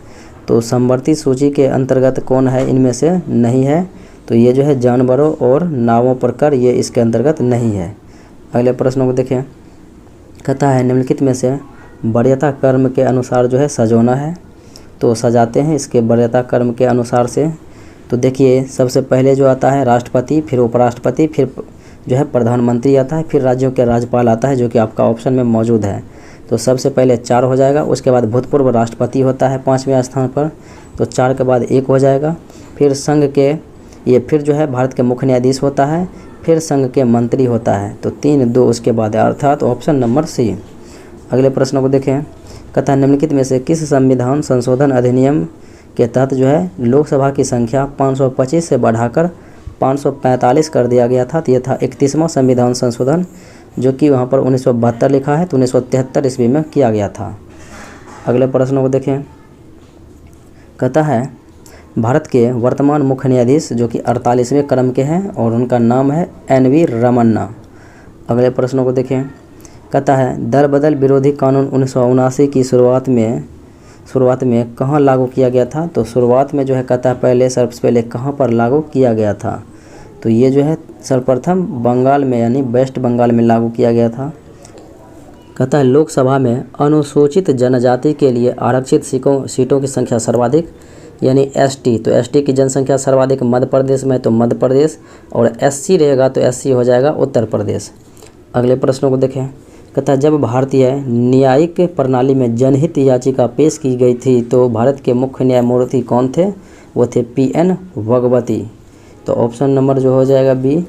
S1: तो समवर्ती सूची के अंतर्गत कौन है इनमें से नहीं है? तो ये जो है जानवरों और नावों पर कर, ये इसके अंतर्गत नहीं है। अगले प्रश्न को देखें, कहता है निम्नलिखित में से वरीयता कर्म के अनुसार जो है सजोना है, तो सजाते हैं इसके वरीयता कर्म के अनुसार से। तो देखिए सबसे पहले जो आता है राष्ट्रपति, फिर उपराष्ट्रपति, फिर जो है प्रधानमंत्री आता है, फिर राज्यों के राज्यपाल आता है, जो कि आपका ऑप्शन में मौजूद है। तो सबसे पहले 4 हो जाएगा, उसके बाद भूतपूर्व राष्ट्रपति होता है 5वें स्थान पर, तो 4 के बाद 1 हो जाएगा। फिर संघ के ये फिर जो है भारत के मुख्य न्यायाधीश होता है, फिर संघ के मंत्री होता है, तो 3 2 उसके बाद है, अर्थात ऑप्शन नंबर सी। अगले प्रश्न को देखें, कहता है निम्नलिखित में से किस संविधान संशोधन अधिनियम के तहत जो है लोकसभा की संख्या 525 से बढ़ाकर 545 कर दिया गया था? तो यह था 31वां संविधान संशोधन, जो कि वहाँ पर 1972 लिखा है, तो 1973 ईस्वी में किया गया था। अगले प्रश्न को देखें, कहता है भारत के वर्तमान मुख्य न्यायाधीश जो कि 48वें क्रम के हैं और उनका नाम है NV रमन्ना। अगले प्रश्नों को देखें, कहता है दल बदल विरोधी कानून 1979 की शुरुआत में कहाँ लागू किया गया था? तो शुरुआत में जो है कहता है सबसे पहले कहाँ पर लागू किया गया था? तो ये जो है सर्वप्रथम बंगाल में यानी वेस्ट बंगाल में लागू किया गया था। कहता है लोकसभा में अनुसूचित जनजाति के लिए आरक्षित सीटों की संख्या सर्वाधिक यानी ST, तो ST की जनसंख्या सर्वाधिक मध्य प्रदेश में, तो मध्य प्रदेश, और SC रहेगा तो SC हो जाएगा उत्तर प्रदेश। अगले प्रश्नों को देखें, कहता है जब भारतीय न्यायिक प्रणाली में जनहित याचिका पेश की गई थी तो भारत के मुख्य न्यायमूर्ति कौन थे? वो थे PN भगवती, तो ऑप्शन नंबर जो हो जाएगा B।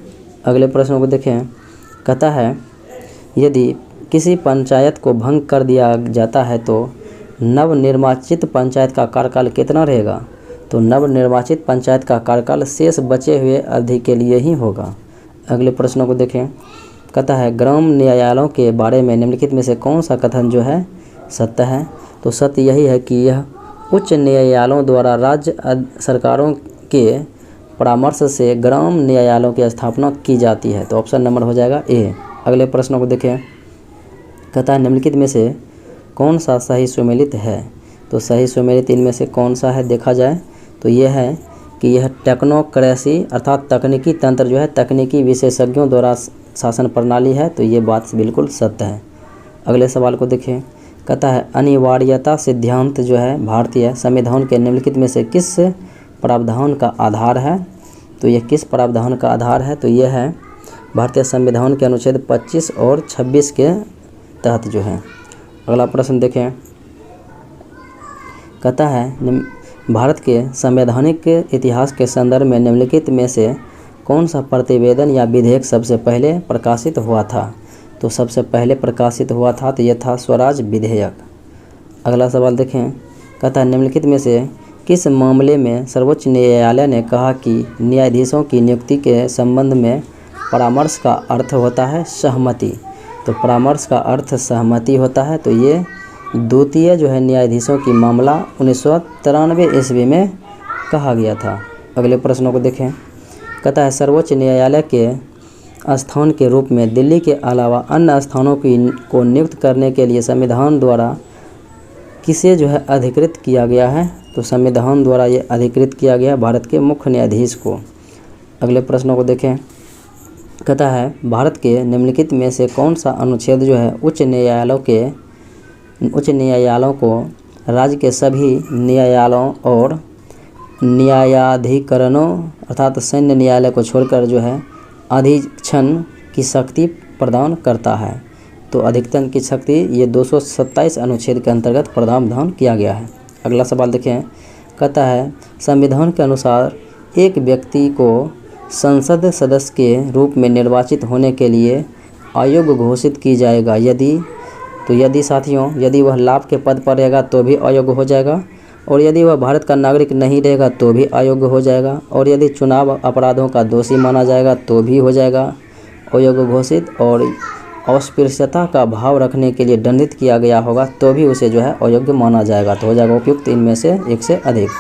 S1: अगले प्रश्नों को देखें, कहता है यदि किसी पंचायत को भंग कर दिया जाता है तो नवनिर्वाचित पंचायत का कार्यकाल कितना रहेगा? तो नवनिर्वाचित पंचायत का कार्यकाल शेष बचे हुए अवधि के लिए ही होगा। अगले प्रश्नों को देखें, कहता है ग्राम न्यायालयों के बारे में निम्नलिखित में से कौन सा कथन जो है सत्य है? तो सत्य यही है कि यह उच्च न्यायालयों द्वारा राज्य सरकारों के परामर्श से ग्राम न्यायालयों की स्थापना की जाती है, तो ऑप्शन नंबर हो जाएगा A। अगले प्रश्नों को देखें, कहता है निम्नलिखित में से कौन सा सही सुमेलित है? तो सही सुमेलित इनमें से कौन सा है देखा जाए तो यह है कि यह टेक्नोक्रेसी अर्थात तकनीकी तंत्र जो है तकनीकी विशेषज्ञों द्वारा शासन प्रणाली है, तो ये बात बिल्कुल सत्य है। अगले सवाल को देखें, कहता है अनिवार्यता सिद्धांत जो है भारतीय संविधान के निम्नलिखित में से किस प्रावधान का आधार है? तो यह किस प्रावधान का आधार है? तो यह है भारतीय संविधान के अनुच्छेद 25 और 26 के तहत जो है। अगला प्रश्न देखें, कहता है भारत के संवैधानिक इतिहास के संदर्भ में निम्नलिखित में से कौन सा प्रतिवेदन या विधेयक सबसे पहले प्रकाशित हुआ था? तो सबसे पहले प्रकाशित हुआ था तो यह था स्वराज विधेयक। अगला सवाल देखें, कहता है निम्नलिखित में से किस मामले में सर्वोच्च न्यायालय ने कहा कि न्यायाधीशों की नियुक्ति के संबंध में परामर्श का अर्थ होता है सहमति? तो परामर्श का अर्थ सहमति होता है, तो ये द्वितीय जो है न्यायाधीशों की मामला 1993 ईस्वी में कहा गया था। अगले प्रश्नों को देखें, कहता है सर्वोच्च न्यायालय के स्थान के रूप में दिल्ली के अलावा अन्य स्थानों को नियुक्त करने के लिए संविधान द्वारा किसे जो है अधिकृत किया गया है? तो संविधान द्वारा ये अधिकृत किया गया भारत के मुख्य न्यायाधीश को। अगले प्रश्नों को देखें, कहता है भारत के निम्नलिखित में से कौन सा अनुच्छेद जो है उच्च न्यायालयों को राज्य के सभी न्यायालयों और न्यायाधिकरणों अर्थात सैन्य न्यायालय को छोड़कर जो है अधिक्षण की शक्ति प्रदान करता है? तो अधिकतम की शक्ति ये 227 अनुच्छेद के अंतर्गत प्रावधान किया गया है। अगला सवाल देखें, कहता है संविधान के अनुसार एक व्यक्ति को संसद सदस्य के रूप में निर्वाचित होने के लिए अयोग्य घोषित की जाएगा यदि साथियों यदि वह लाभ के पद पर रहेगा तो भी अयोग्य हो जाएगा, और यदि वह भारत का नागरिक नहीं रहेगा तो भी अयोग्य हो जाएगा, और यदि चुनाव अपराधों का दोषी माना जाएगा तो भी हो जाएगा अयोग्य घोषित, और अस्पृश्यता का भाव रखने के लिए दंडित किया गया होगा तो भी उसे जो है अयोग्य माना जाएगा। तो हो जाएगा उपयुक्त इनमें से एक से अधिक।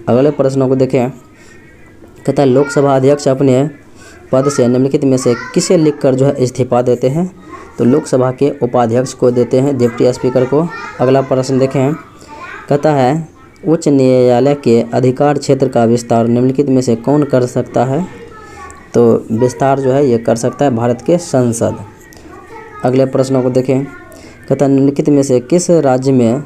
S1: अगले प्रश्नों को देखें। कहता है लोकसभा अध्यक्ष अपने पद से निम्नलिखित में से किसे लिखकर जो है इस्तीफा देते हैं? तो लोकसभा के उपाध्यक्ष को देते हैं, डिप्टी स्पीकर को। अगला प्रश्न देखें। कहता है उच्च न्यायालय के अधिकार क्षेत्र का विस्तार निम्नलिखित में से कौन कर सकता है? तो विस्तार जो है ये कर सकता है भारत के संसद। अगले प्रश्नों को देखें। कहता है निम्नलिखित में से किस राज्य में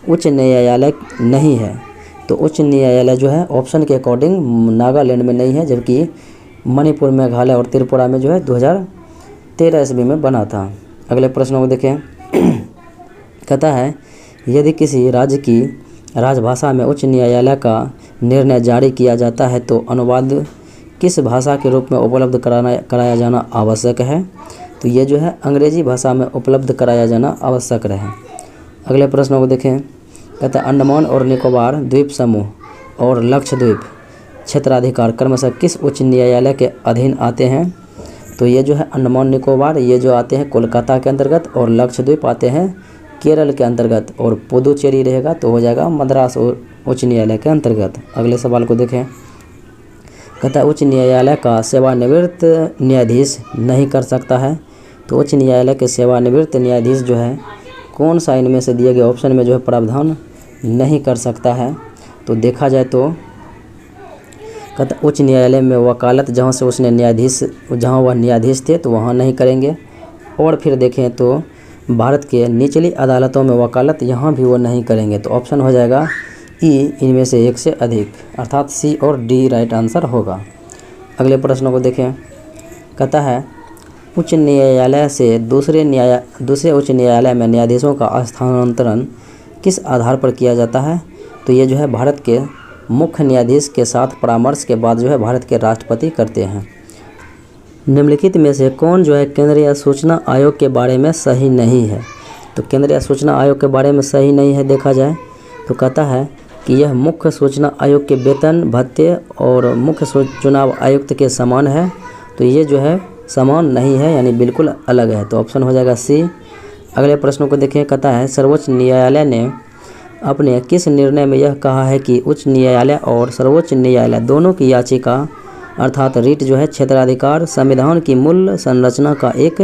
S1: उच्च न्यायालय नहीं है? तो उच्च न्यायालय जो है ऑप्शन के अकॉर्डिंग नागालैंड में नहीं है, जबकि मणिपुर, मेघालय और त्रिपुरा में जो है 2013 ईस्वी में बना था। अगले प्रश्नों को देखें। कहता है यदि किसी राज्य की राजभाषा में उच्च न्यायालय का निर्णय जारी किया जाता है तो अनुवाद किस भाषा के रूप में उपलब्ध कराया जाना आवश्यक है? तो ये जो है अंग्रेजी भाषा में उपलब्ध कराया जाना आवश्यक रहे। अगले प्रश्नों को देखें। कहता है अंडमान और निकोबार द्वीप समूह और लक्षद्वीप क्षेत्राधिकार क्रमशः किस उच्च न्यायालय के अधीन आते हैं? तो ये जो है अंडमान निकोबार ये जो आते हैं कोलकाता के अंतर्गत, और लक्षद्वीप आते हैं केरल के अंतर्गत, और पुदुचेरी रहेगा तो हो जाएगा मद्रास उच्च न्यायालय के अंतर्गत। अगले सवाल को देखें। कहता है उच्च न्यायालय का सेवानिवृत्त न्यायाधीश नहीं कर सकता है? तो उच्च न्यायालय के सेवानिवृत्त न्यायाधीश जो है कौन सा इनमें से दिए गए ऑप्शन में जो है प्रावधान नहीं कर सकता है? तो देखा जाए तो कहता उच्च न्यायालय में वकालत जहाँ वह न्यायाधीश थे तो वहाँ नहीं करेंगे, और फिर देखें तो भारत के निचली अदालतों में वकालत यहाँ भी वो नहीं करेंगे। तो ऑप्शन हो जाएगा ई इनमें से एक से अधिक, अर्थात सी और डी राइट आंसर होगा। अगले प्रश्नों को देखें। कहता है उच्च न्यायालय से दूसरे उच्च न्यायालय में न्यायाधीशों का स्थानांतरण किस आधार पर किया जाता है? तो ये जो है भारत के मुख्य न्यायाधीश के साथ परामर्श के बाद जो है भारत के राष्ट्रपति करते हैं। निम्नलिखित में से कौन जो है केंद्रीय सूचना आयोग के बारे में सही नहीं है? तो केंद्रीय सूचना आयोग के बारे में सही नहीं है देखा जाए तो कहता है कि यह मुख्य सूचना आयोग के वेतन भत्ते और मुख्य चुनाव आयुक्त के समान है। तो ये जो है समान नहीं है, यानी बिल्कुल अलग है। तो ऑप्शन हो जाएगा सी। अगले प्रश्नों को देखें। कहता है सर्वोच्च न्यायालय ने अपने किस निर्णय में यह कहा है कि उच्च न्यायालय और सर्वोच्च न्यायालय दोनों की याचिका अर्थात रिट जो है क्षेत्राधिकार संविधान की मूल संरचना का एक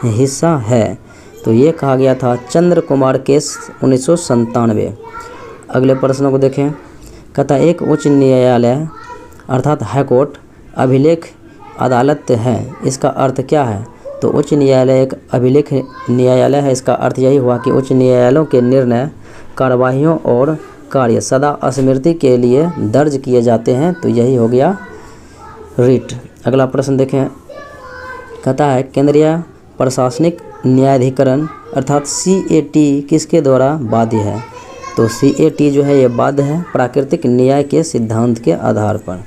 S1: हिस्सा है? तो ये कहा गया था चंद्र कुमार केस 1997। अगले प्रश्नों को देखें। कहता है एक उच्च न्यायालय अर्थात हाईकोर्ट अभिलेख अदालत है, इसका अर्थ क्या है? तो उच्च न्यायालय एक अभिलेख न्यायालय है। इसका अर्थ यही हुआ कि उच्च न्यायालयों के निर्णय कार्रवाइयों और कार्य सदा स्मृति के लिए दर्ज किए जाते हैं। तो यही हो गया रिट। अगला प्रश्न देखें। कहता है केंद्रीय प्रशासनिक न्यायाधिकरण अर्थात CAT किसके द्वारा बाध्य है? तो CAT जो है ये बाध्य है प्राकृतिक न्याय के सिद्धांत के आधार पर।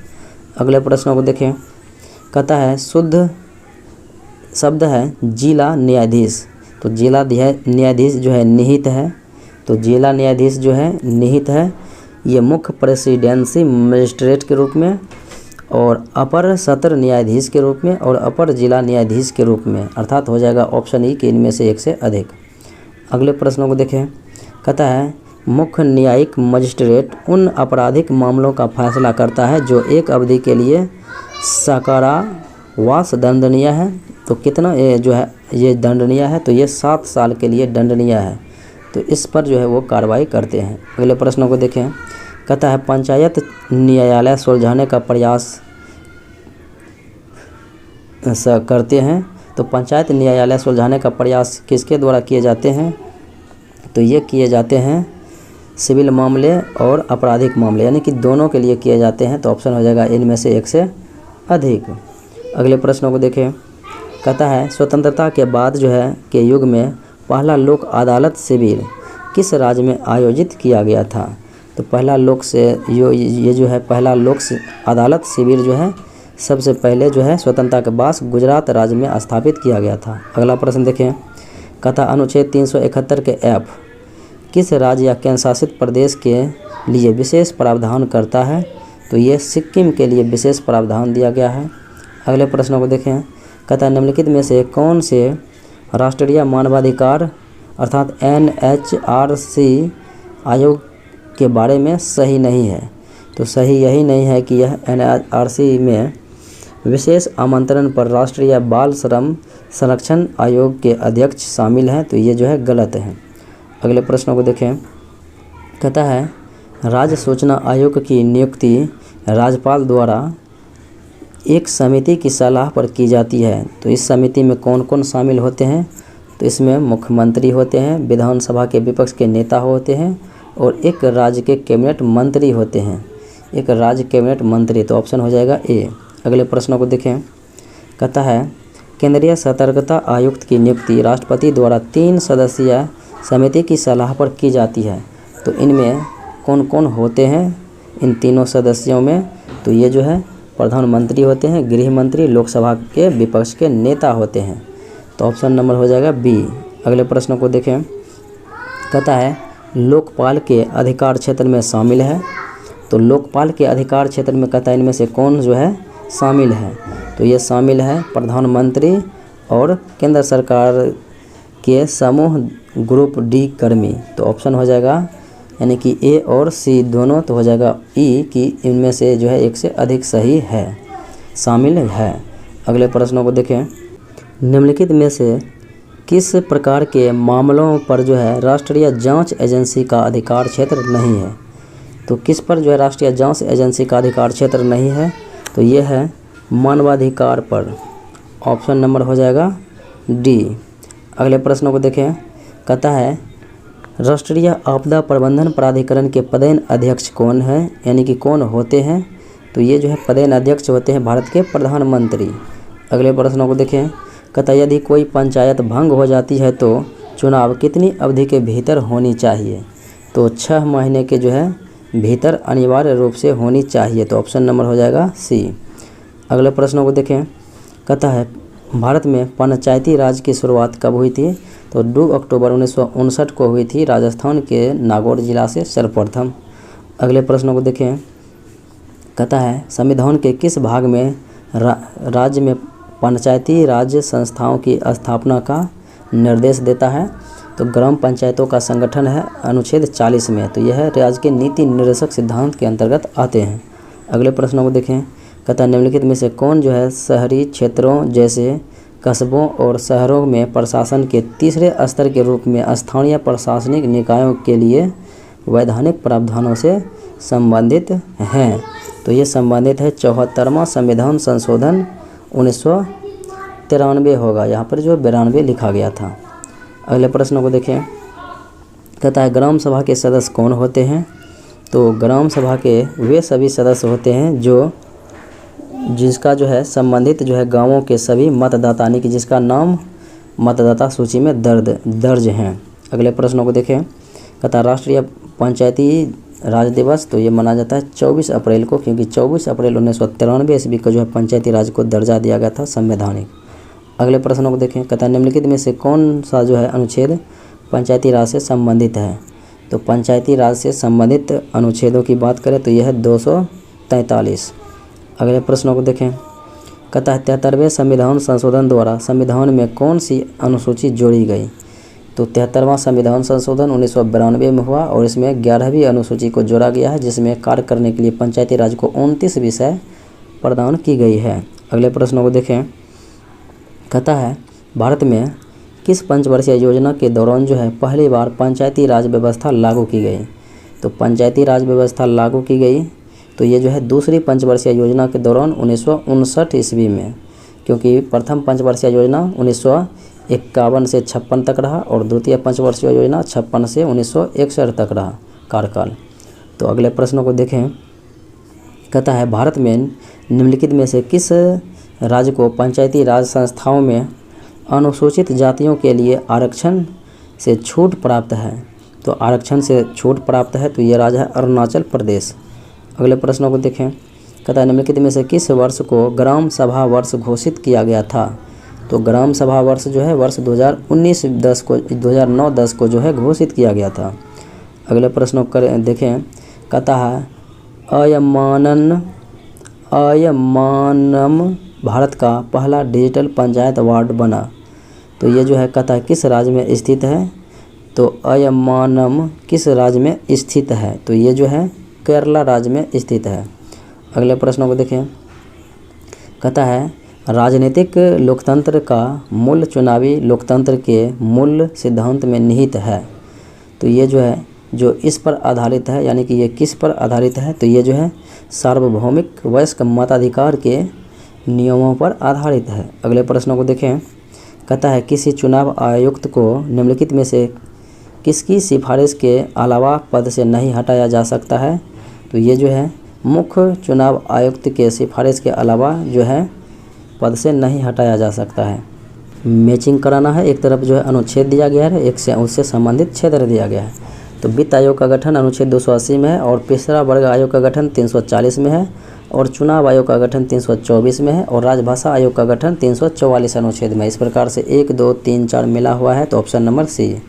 S1: अगले प्रश्नों को देखें। कहता है शुद्ध शब्द है जिला न्यायाधीश। तो जिला न्यायाधीश जो है निहित है। तो जिला न्यायाधीश जो है निहित है, ये मुख्य प्रेसिडेंसी मजिस्ट्रेट के रूप में और अपर सत्र न्यायाधीश के रूप में और अपर जिला न्यायाधीश के रूप में, अर्थात हो जाएगा ऑप्शन ई कि इनमें से एक से अधिक। अगले प्रश्नों को देखें। कहता है मुख्य न्यायिक मजिस्ट्रेट उन आपराधिक मामलों का फैसला करता है जो एक अवधि के लिए कारावास दंडनीय है। तो कितना ये जो है ये दंडनीय है? तो ये 7 साल के लिए दंडनीय है। तो इस पर जो है वो कार्रवाई करते हैं। अगले प्रश्नों को देखें। कहता है पंचायत न्यायालय सुलझाने का प्रयास करते हैं। तो पंचायत न्यायालय सुलझाने का प्रयास किसके द्वारा किए जाते हैं? तो ये किए जाते हैं सिविल मामले और आपराधिक मामले, यानी कि दोनों के लिए किए जाते हैं। तो ऑप्शन हो जाएगा इनमें से एक से अधिक। अगले प्रश्नों को देखें। कहता है स्वतंत्रता के बाद जो है के युग में पहला लोक अदालत शिविर किस राज्य में आयोजित किया गया था? तो पहला लोक से ये जो है पहला लोक अदालत शिविर जो है सबसे पहले जो है स्वतंत्रता के बाद गुजरात राज्य में स्थापित किया गया था। अगला प्रश्न देखें, कथा अनुच्छेद 371 के एफ किस राज्य या केंद्र शासित प्रदेश के लिए विशेष प्रावधान करता है? तो ये सिक्किम के लिए विशेष प्रावधान दिया गया है। अगले प्रश्नों को देखें, कथा निम्नलिखित में से कौन से राष्ट्रीय मानवाधिकार अर्थात NHRC आयोग के बारे में सही नहीं है? तो सही यही नहीं है कि यह NHRC में विशेष आमंत्रण पर राष्ट्रीय बाल श्रम संरक्षण आयोग के अध्यक्ष शामिल हैं, तो ये जो है गलत है। अगले प्रश्नों को देखें, कहता है राज्य सूचना आयोग की नियुक्ति राज्यपाल द्वारा एक समिति की सलाह पर की जाती है। तो इस समिति में कौन कौन शामिल होते हैं? तो इसमें मुख्यमंत्री होते हैं, विधानसभा के विपक्ष के नेता होते हैं और एक राज्य के कैबिनेट मंत्री होते हैं। एक राज्य कैबिनेट मंत्री, तो ऑप्शन हो जाएगा ए। अगले प्रश्नों को देखें, कहता है केंद्रीय सतर्कता आयुक्त की नियुक्ति राष्ट्रपति द्वारा 3 सदस्यीय समिति की सलाह पर की जाती है। तो इनमें कौन कौन होते हैं इन तीनों सदस्यों में? तो ये जो है प्रधानमंत्री होते हैं, गृह मंत्री, लोकसभा के विपक्ष के नेता होते हैं। तो ऑप्शन नंबर हो जाएगा बी। अगले प्रश्नों को देखें, कहता है लोकपाल के अधिकार क्षेत्र में शामिल है। तो लोकपाल के अधिकार क्षेत्र में कहता है इनमें से कौन जो है शामिल है? तो ये शामिल है प्रधानमंत्री और केंद्र सरकार के समूह ग्रुप डी कर्मी। तो ऑप्शन हो जाएगा यानी कि ए और सी दोनों, तो हो जाएगा ई कि इनमें से जो है एक से अधिक सही है, शामिल है। अगले प्रश्नों को देखें, निम्नलिखित में से किस प्रकार के मामलों पर जो है राष्ट्रीय जांच एजेंसी का अधिकार क्षेत्र नहीं है? तो किस पर जो है राष्ट्रीय जांच एजेंसी का अधिकार क्षेत्र नहीं है? तो ये है मानवाधिकार पर। ऑप्शन नंबर हो जाएगा डी। अगले प्रश्नों को देखें, कहता है राष्ट्रीय आपदा प्रबंधन प्राधिकरण के पदेन अध्यक्ष कौन है, यानी कि कौन होते हैं? तो ये जो है पदेन अध्यक्ष होते हैं भारत के प्रधानमंत्री। अगले प्रश्नों को देखें, कहता है यदि कोई पंचायत भंग हो जाती है तो चुनाव कितनी अवधि के भीतर होनी चाहिए? तो 6 महीने के जो है भीतर अनिवार्य रूप से होनी चाहिए। तो ऑप्शन नंबर हो जाएगा सी। अगले प्रश्नों को देखें, कहता है भारत में पंचायती राज की शुरुआत कब हुई थी? तो 2 अक्टूबर 1959 को हुई थी राजस्थान के नागौर जिला से सर्वप्रथम। अगले प्रश्नों को देखें, कहता है संविधान के किस भाग में राज्य में पंचायती राज संस्थाओं की स्थापना का निर्देश देता है? तो ग्राम पंचायतों का संगठन है अनुच्छेद 40 में। तो यह राज्य के नीति निर्देशक सिद्धांत के अंतर्गत आते हैं। अगले प्रश्नों को देखें, कहता है निम्नलिखित में से कौन जो है शहरी क्षेत्रों जैसे कस्बों और शहरों में प्रशासन के तीसरे स्तर के रूप में स्थानीय प्रशासनिक निकायों के लिए वैधानिक प्रावधानों से संबंधित हैं? तो ये संबंधित है 74वां संविधान संशोधन 1993 होगा, यहाँ पर जो 92 लिखा गया था। अगले प्रश्नों को देखें, कहता है ग्राम सभा के सदस्य कौन होते हैं? तो ग्राम सभा के वे सभी सदस्य होते हैं जो जिसका जो है संबंधित जो है गांवों के सभी मतदाता यानी कि जिसका नाम मतदाता सूची में दर्ज हैं। अगले प्रश्नों को देखें, कहता राष्ट्रीय पंचायती राज दिवस तो ये मनाया जाता है 24 अप्रैल को, क्योंकि 24 अप्रैल 1993 ईस्वी को जो है पंचायती राज को दर्जा दिया गया था संवैधानिक। अगले प्रश्नों को देखें, कहता है निम्नलिखित में से कौन सा जो है अनुच्छेद पंचायती राज से संबंधित है? तो पंचायती राज से संबंधित अनुच्छेदों की बात करें तो यह है 243। अगले प्रश्नों को देखें, कहता है 73वें संविधान संशोधन द्वारा संविधान में कौन सी अनुसूची जोड़ी गई? तो 73वां संविधान संशोधन 1992 में हुआ और इसमें 11वीं अनुसूची को जोड़ा गया है, जिसमें कार्य करने के लिए पंचायती राज को 29 विषय प्रदान की गई है। अगले प्रश्नों को देखें, कहता है भारत में किस पंचवर्षीय योजना के दौरान जो है पहली बार पंचायती राज व्यवस्था लागू की गई? तो पंचायती राज व्यवस्था लागू की गई तो ये जो है दूसरी पंचवर्षीय योजना के दौरान 1959 ईस्वी में, क्योंकि प्रथम पंचवर्षीय योजना 1951 से 56 तक रहा और द्वितीय पंचवर्षीय योजना 56 से 1961 तक रहा कार्यकाल। तो अगले प्रश्नों को देखें, कहता है भारत में निम्नलिखित में से किस राज्य को पंचायती राज संस्थाओं में अनुसूचित जातियों के लिए आरक्षण से छूट प्राप्त है? तो आरक्षण से छूट प्राप्त है, तो ये राज्य है अरुणाचल प्रदेश। अगले प्रश्नों को देखें। कहता है निम्नलिखित में से किस वर्ष को ग्राम सभा वर्ष घोषित किया गया था? तो ग्राम सभा वर्ष जो है वर्ष 2009-10 को जो है घोषित किया गया था। अगले प्रश्नों को देखें। कहता है अयमानम भारत का पहला डिजिटल पंचायत वार्ड बना। तो ये जो है कहता है किस राज्य में स्थित है? तो अयमानम किस राज्य में स्थित है? तो ये जो है केरला राज्य में स्थित है। अगले प्रश्नों को देखें। कहता है राजनीतिक लोकतंत्र का मूल चुनावी लोकतंत्र के मूल सिद्धांत में निहित है। तो ये जो है जो इस पर आधारित है, यानी कि ये किस पर आधारित है? तो ये जो है सार्वभौमिक वयस्क मताधिकार के नियमों पर आधारित है। अगले प्रश्नों को देखें। कहता है किसी चुनाव आयुक्त को निम्नलिखित में से किसकी सिफारिश के अलावा पद से नहीं हटाया जा सकता है? तो ये जो है मुख्य चुनाव आयुक्त के सिफारिश के अलावा जो है पद से नहीं हटाया जा सकता है। मैचिंग कराना है, एक तरफ जो है अनुच्छेद दिया गया है, एक से उससे संबंधित क्षेत्र दिया गया है। तो वित्त आयोग का गठन अनुच्छेद 280 में है, और पिछड़ा वर्ग आयोग का गठन 340 में है, और चुनाव आयोग का गठन 324 में है, और राजभाषा आयोग का गठन 344 अनुच्छेद में। इस प्रकार से 1, 2, 3, 4 मिला हुआ है, तो ऑप्शन नंबर सी।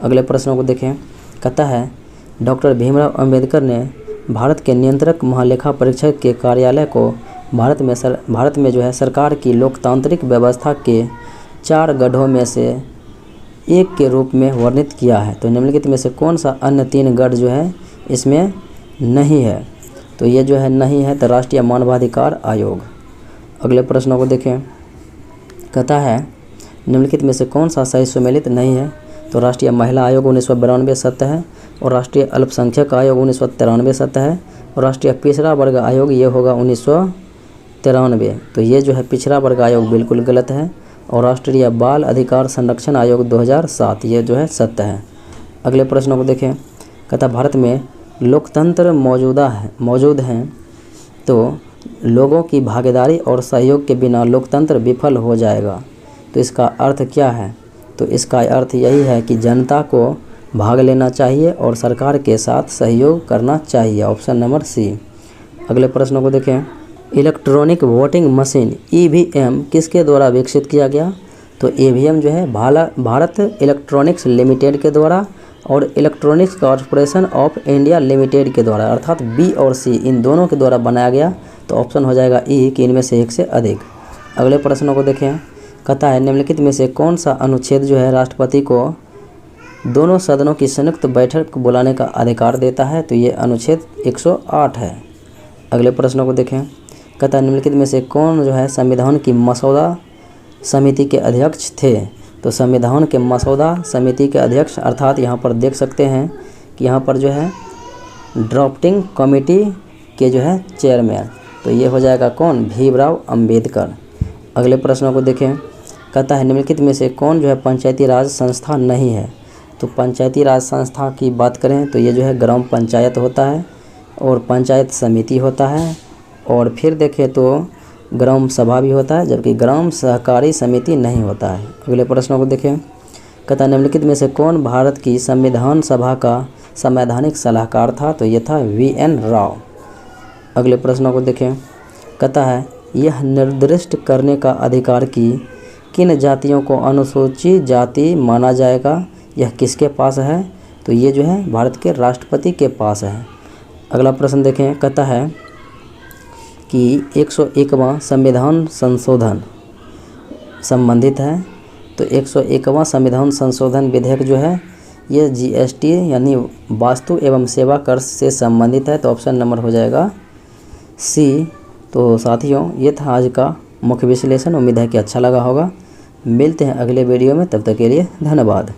S1: अगले प्रश्नों को देखें। कहता है डॉक्टर भीमराव अंबेडकर ने भारत के नियंत्रक महालेखा परीक्षक के कार्यालय को भारत में जो है सरकार की लोकतांत्रिक व्यवस्था के 4 गढ़ों में से एक के रूप में वर्णित किया है। तो निम्नलिखित में से कौन सा अन्य 3 गढ़ जो है इसमें नहीं है? तो ये जो है नहीं है तो राष्ट्रीय मानवाधिकार आयोग। अगले प्रश्नों को देखें। कहता है निम्नलिखित में से कौन सा सही सुमेलित नहीं है? तो राष्ट्रीय महिला आयोग 1992 सत्य है, और राष्ट्रीय अल्पसंख्यक आयोग 1993 सत्य है, और राष्ट्रीय पिछड़ा वर्ग आयोग ये होगा 1993। तो ये जो है पिछड़ा वर्ग आयोग बिल्कुल गलत है, और राष्ट्रीय बाल अधिकार संरक्षण आयोग 2007 ये जो है सत्य है। अगले प्रश्नों को देखें। कहता भारत में लोकतंत्र मौजूद हैं, तो लोगों की भागीदारी और सहयोग के बिना लोकतंत्र विफल हो जाएगा। तो इसका अर्थ क्या है? तो इसका अर्थ यही है कि जनता को भाग लेना चाहिए और सरकार के साथ सहयोग करना चाहिए। Option number C. अगले प्रश्नों को देखें। इलेक्ट्रॉनिक वोटिंग मशीन EVM किसके द्वारा विकसित किया गया? तो EVM जो है भारत इलेक्ट्रॉनिक्स लिमिटेड के द्वारा और electronics corporation of India limited के द्वारा, अर्थात B और C इन दोनों के द्वारा बनाया गया। तो ऑप्शन हो जाएगा E कि इनमें से एक से अधिक। अगले प्रश्नों को देखें। कहता है निम्नलिखित में से कौन सा अनुच्छेद जो है राष्ट्रपति को दोनों सदनों की संयुक्त बैठक बुलाने का अधिकार देता है? तो ये अनुच्छेद 108 है। अगले प्रश्नों को देखें। कहता है निम्नलिखित में से कौन जो है संविधान की मसौदा समिति के अध्यक्ष थे? तो संविधान के मसौदा समिति के अध्यक्ष, अर्थात यहाँ पर देख सकते हैं कि यहाँ पर जो है ड्राफ्टिंग कमेटी के जो है चेयरमैन, तो ये हो जाएगा कौन? भीमराव अंबेडकर। अगले प्रश्नों को देखें। कहता है निम्नलिखित में से कौन जो है पंचायती राज संस्था नहीं है? तो पंचायती राज संस्था की बात करें तो ये जो है ग्राम पंचायत होता है, और पंचायत समिति होता है, और फिर देखें तो ग्राम सभा भी होता है, जबकि ग्राम सहकारी समिति नहीं होता है। अगले प्रश्नों को देखें। कहता है निम्नलिखित में से कौन भारत की संविधान सभा का संवैधानिक सलाहकार था? तो ये था VN राव। अगले प्रश्नों को देखें। कहता है यह निर्दिष्ट करने का अधिकार कि किन जातियों को अनुसूचित जाति माना जाएगा, यह किसके पास है? तो ये जो है भारत के राष्ट्रपति के पास है। अगला प्रश्न देखें। कहता है कि 101वां संविधान संशोधन संबंधित है। तो 101वां संविधान संशोधन विधेयक जो है ये GST यानी वस्तु एवं सेवा कर से संबंधित है। तो ऑप्शन नंबर हो जाएगा C। तो साथियों ये था आज का मुख्य विश्लेषण। उम्मीद है कि अच्छा लगा होगा। मिलते हैं अगले वीडियो में, तब तक के लिए धन्यवाद।